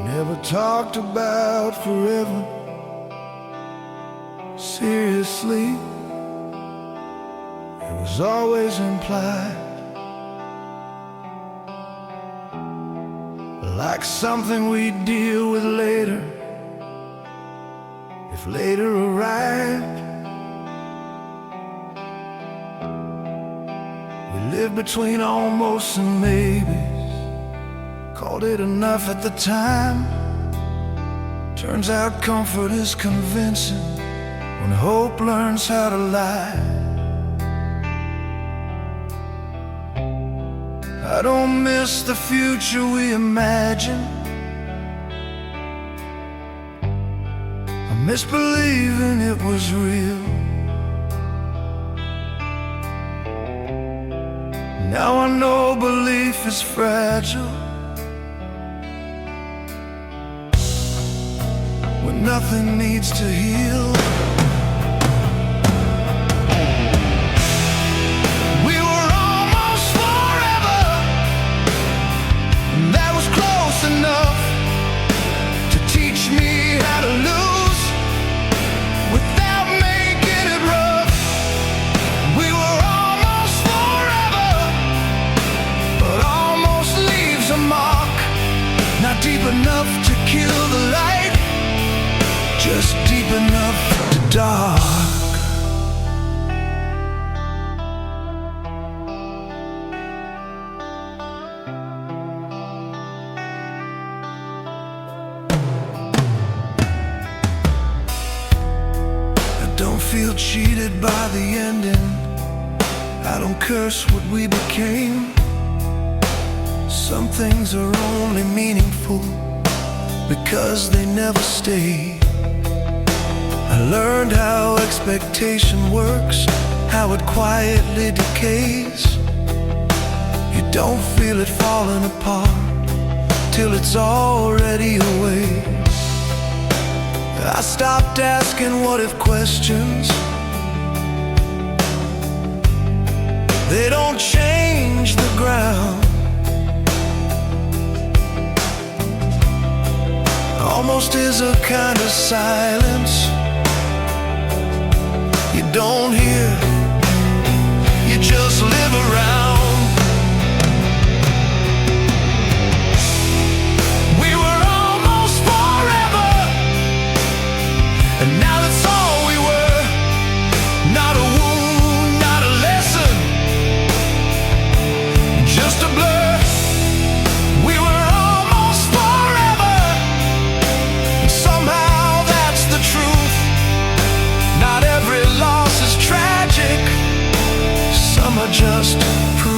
never talked about forever. Seriously, it was always implied, like something we'd deal with later, if later arrived. We lived between almost and maybes, called it enough at the time. Turns out comfort is convincing when hope learns how to lie. I don't miss the future we imagined. I miss believing it was real. Now I know belief is fragile, when nothing needs to heal. We were almost forever, and that was close enough to teach me how to lose without making it rough. We were almost forever, but almost leaves a mark, not deep enough to kill the light, just deep enough to dark. I don't feel cheated by the ending. I don't curse what we became. Some things are only meaningful because they never stay. I learned how expectation works, how it quietly decays. You don't feel it falling apart till it's already away. I stopped asking what if questions. They don't change the ground. Almost is a kind of silence you don't hear, you just live around. We were almost forever, and now that's all we were. Not a wound, not a lesson, just a blur. We were almost forever, and somehow that's the truth. Not every loss is tragic, some are just proof.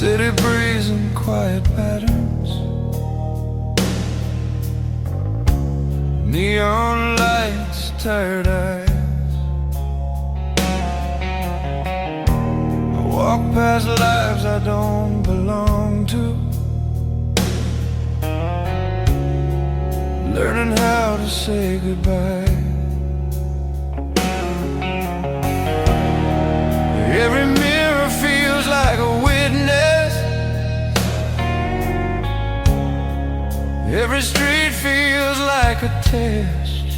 city breeze and quiet patterns, neon lights, tired eyes. I walk past lives I don't belong to, learning how to say goodbye. Every mirror feels like a witness, every street feels like a test.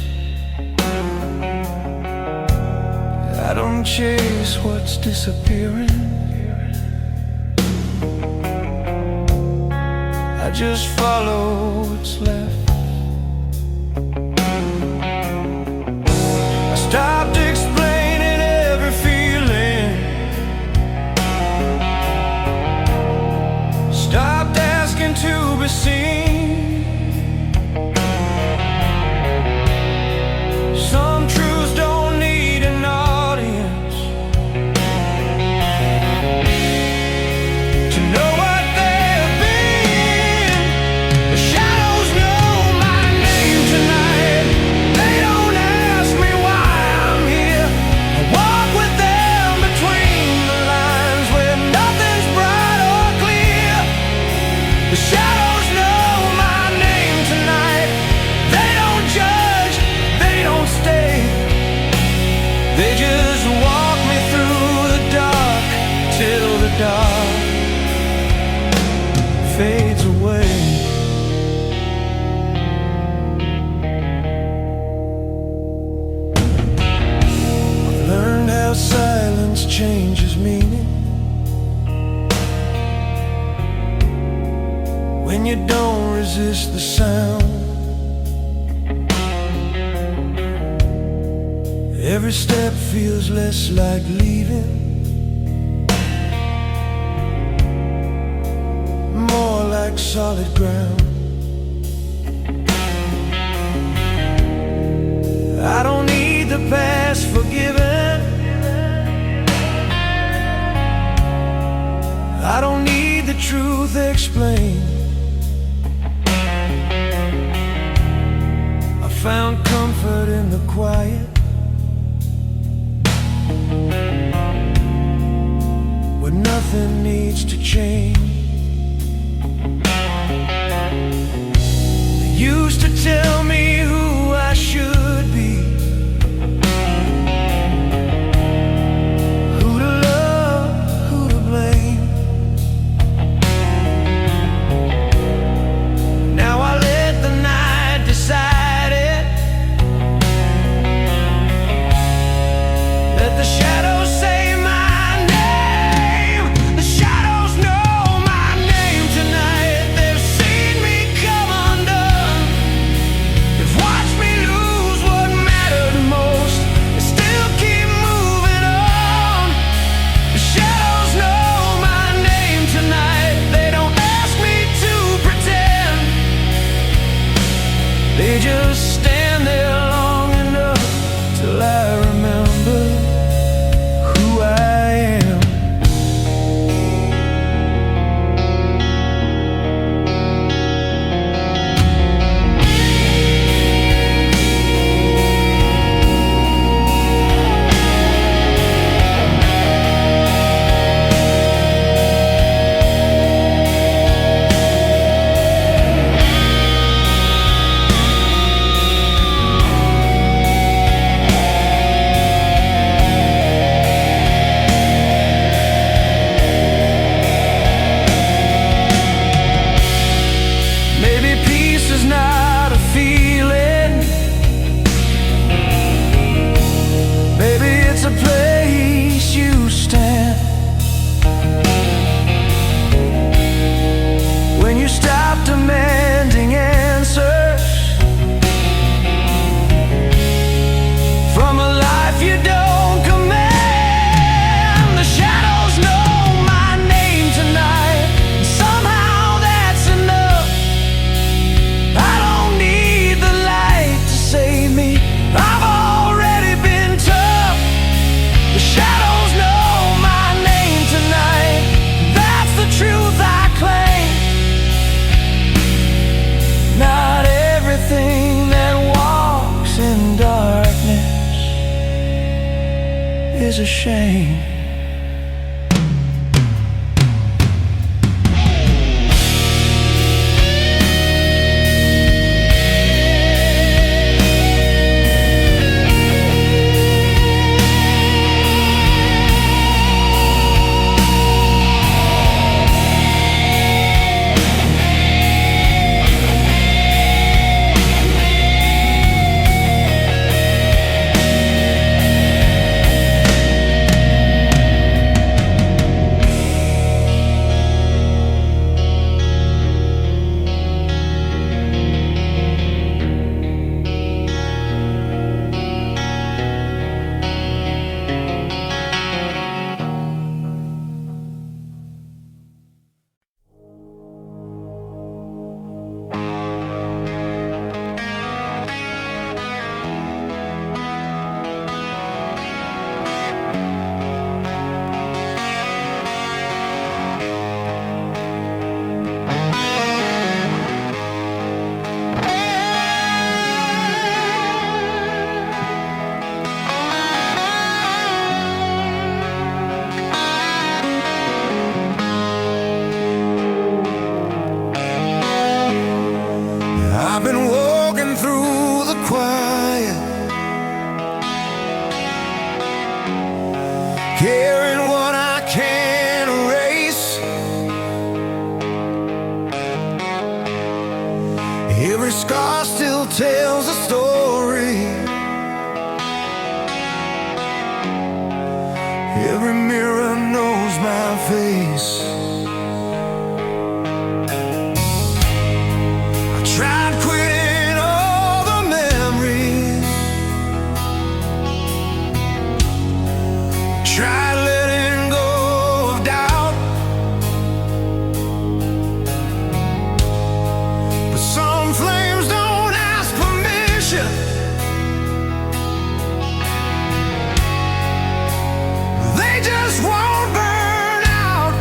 I don't chase what's disappearing, I just follow what's left. I stopped explaining every feeling, stopped asking to be seen. Some truths don't need an audience to know what they have been. The shadows know my name tonight, they don't ask me why I'm here. I walk with them between the lines where nothing's bright or clear. The shadows know my name tonight, they don't judge, they don't stay. They just walk me through the dark till the dark fades away. I've learned how silence changes meaning, when you don't resist the sound. Every step feels less like leaving, more like solid ground. I don't need the past forgiven, I don't need the truth explained. I found comfort in the quiet, where nothing needs to change. They used to tell me who I should be, who to love, who to blame. Now I let the night decide it, let the shadows say my name. The shadows know my name tonight, they've seen me come undone. is a shame. I've been walking through the quiet, carrying what I can't erase. Every scar still tells a story. Every mirror knows my face. Tried quitting all the memories, tried letting go of doubt, but some flames don't ask permission. They just won't burn out.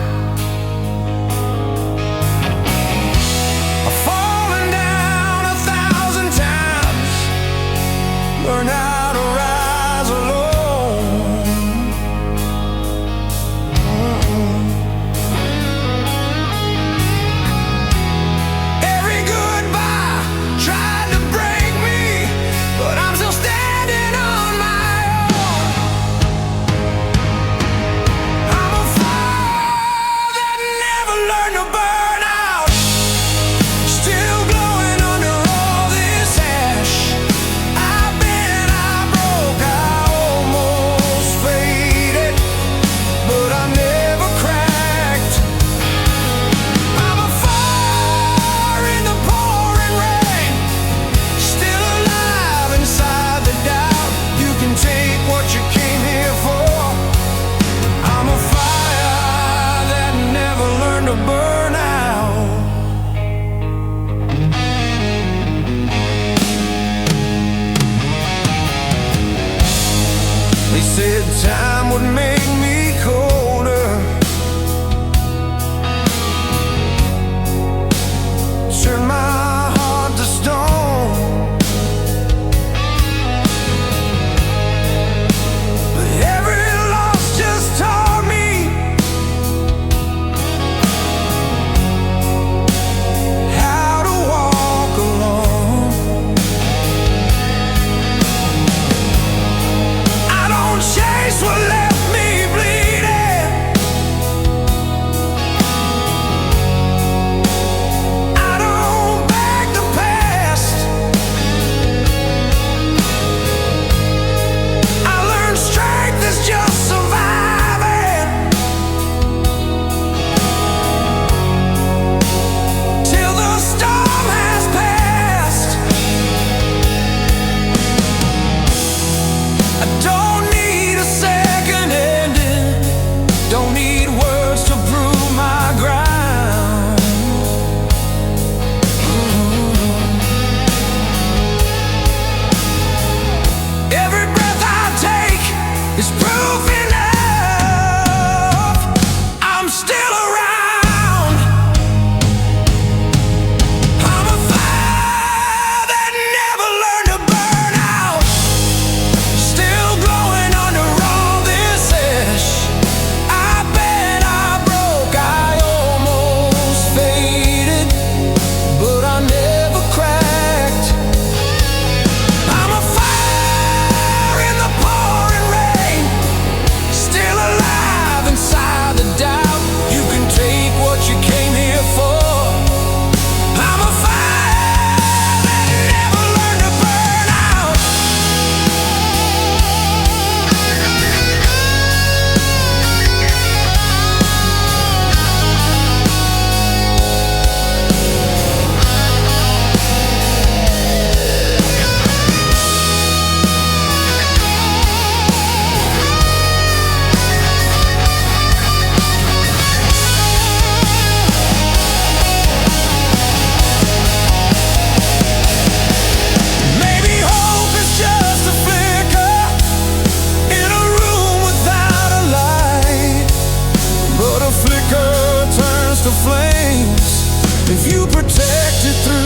the flames if you protect it through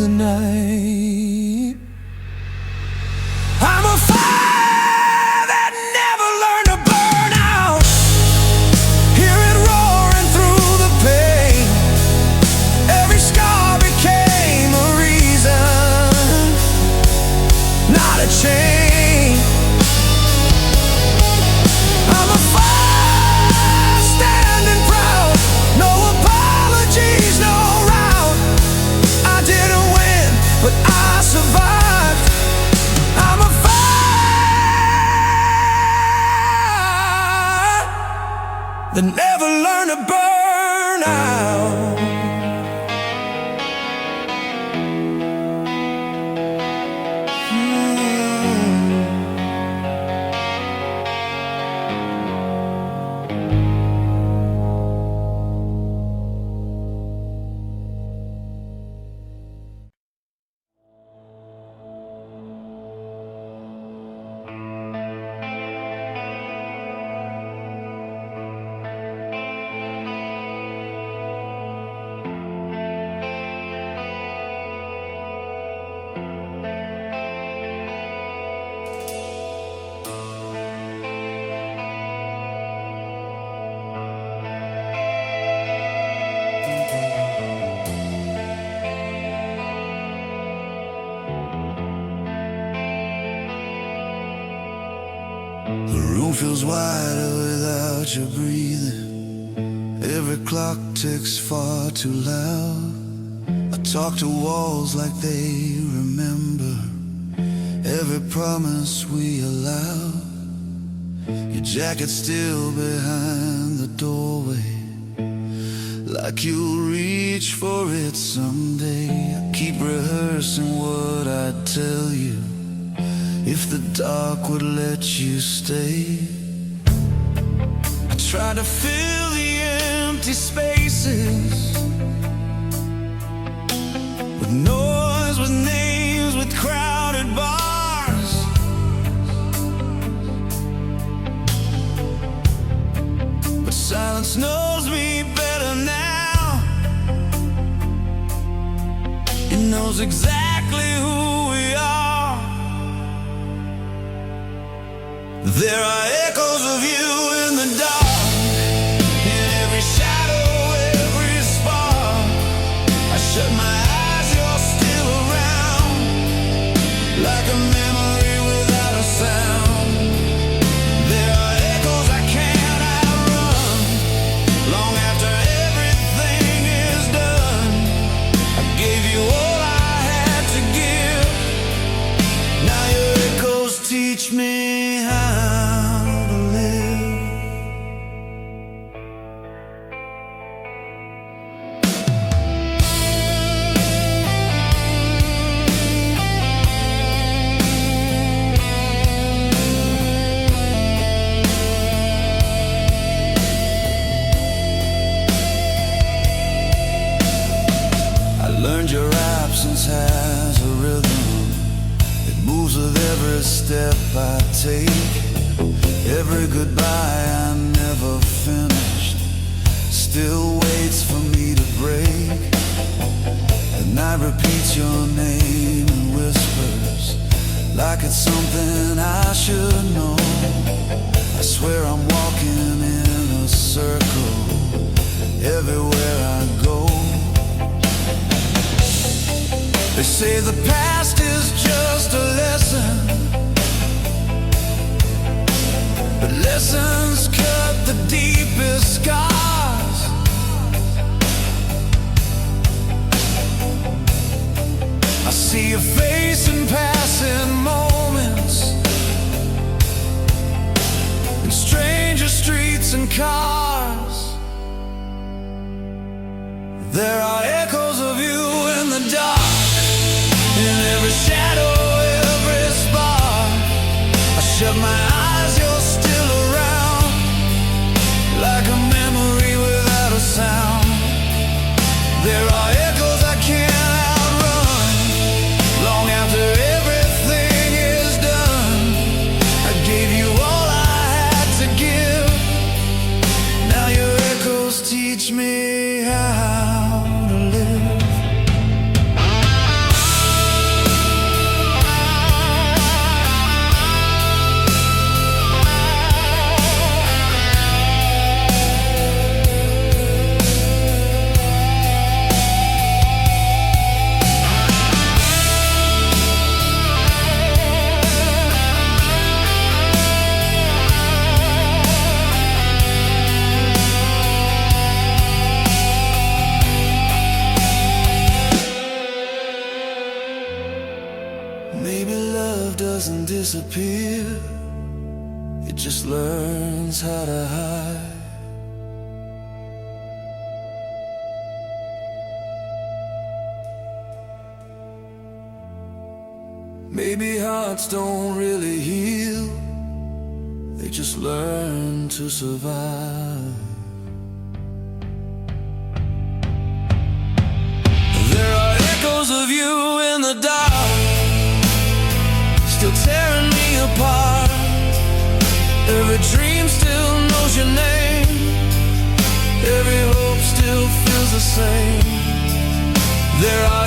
the night. I'm a fire that never learned to burn out. Hear it roaring through the pain. Every scar became a reason, not a chain. I'm a fire standing proud. No apologies, no route. I didn't win, but I survived. I'm a fire that never learned to burn out. The room feels wider without you breathing. Every clock ticks far too loud. I talk to walls like they remember every promise we allowed. Your jacket's still behind the doorway, like you'll reach for it someday. I keep rehearsing what I'd tell you if the dark would let you stay. I try to fill the empty spaces with noise, with names, with crowded bars. But silence knows me better now. It knows exactly who we are. There are echoes of you in the dark, in every shadow, every spark. I shut my eyes, you're still around, like a memory without a sound. There are echoes I can't outrun, long after everything is done. I gave you all I had to give. Now your echoes teach me how to live. I learned your absence has a rhythm. It moves with every step I take. Every goodbye I never finished still waits for me to break. The night repeats your name in whispers, like it's something I should know. I swear I'm walking in a circle everywhere I go. They say the past is just a lesson, but lessons cut the deepest scars. I see your face in passing moments, in stranger streets and cars. There are echoes of you in the dark, in every shadow, every spark. I shut my eyes, you're still around, like a memory without a sound. There are echoes I can't outrun, long after everything is done. I gave you all I had to give. Now your how to hide. Maybe hearts don't really heal, they just learn to survive. There are echoes of you in the dark, still tearing me apart. Every dream still knows your name, every hope still feels the same. There are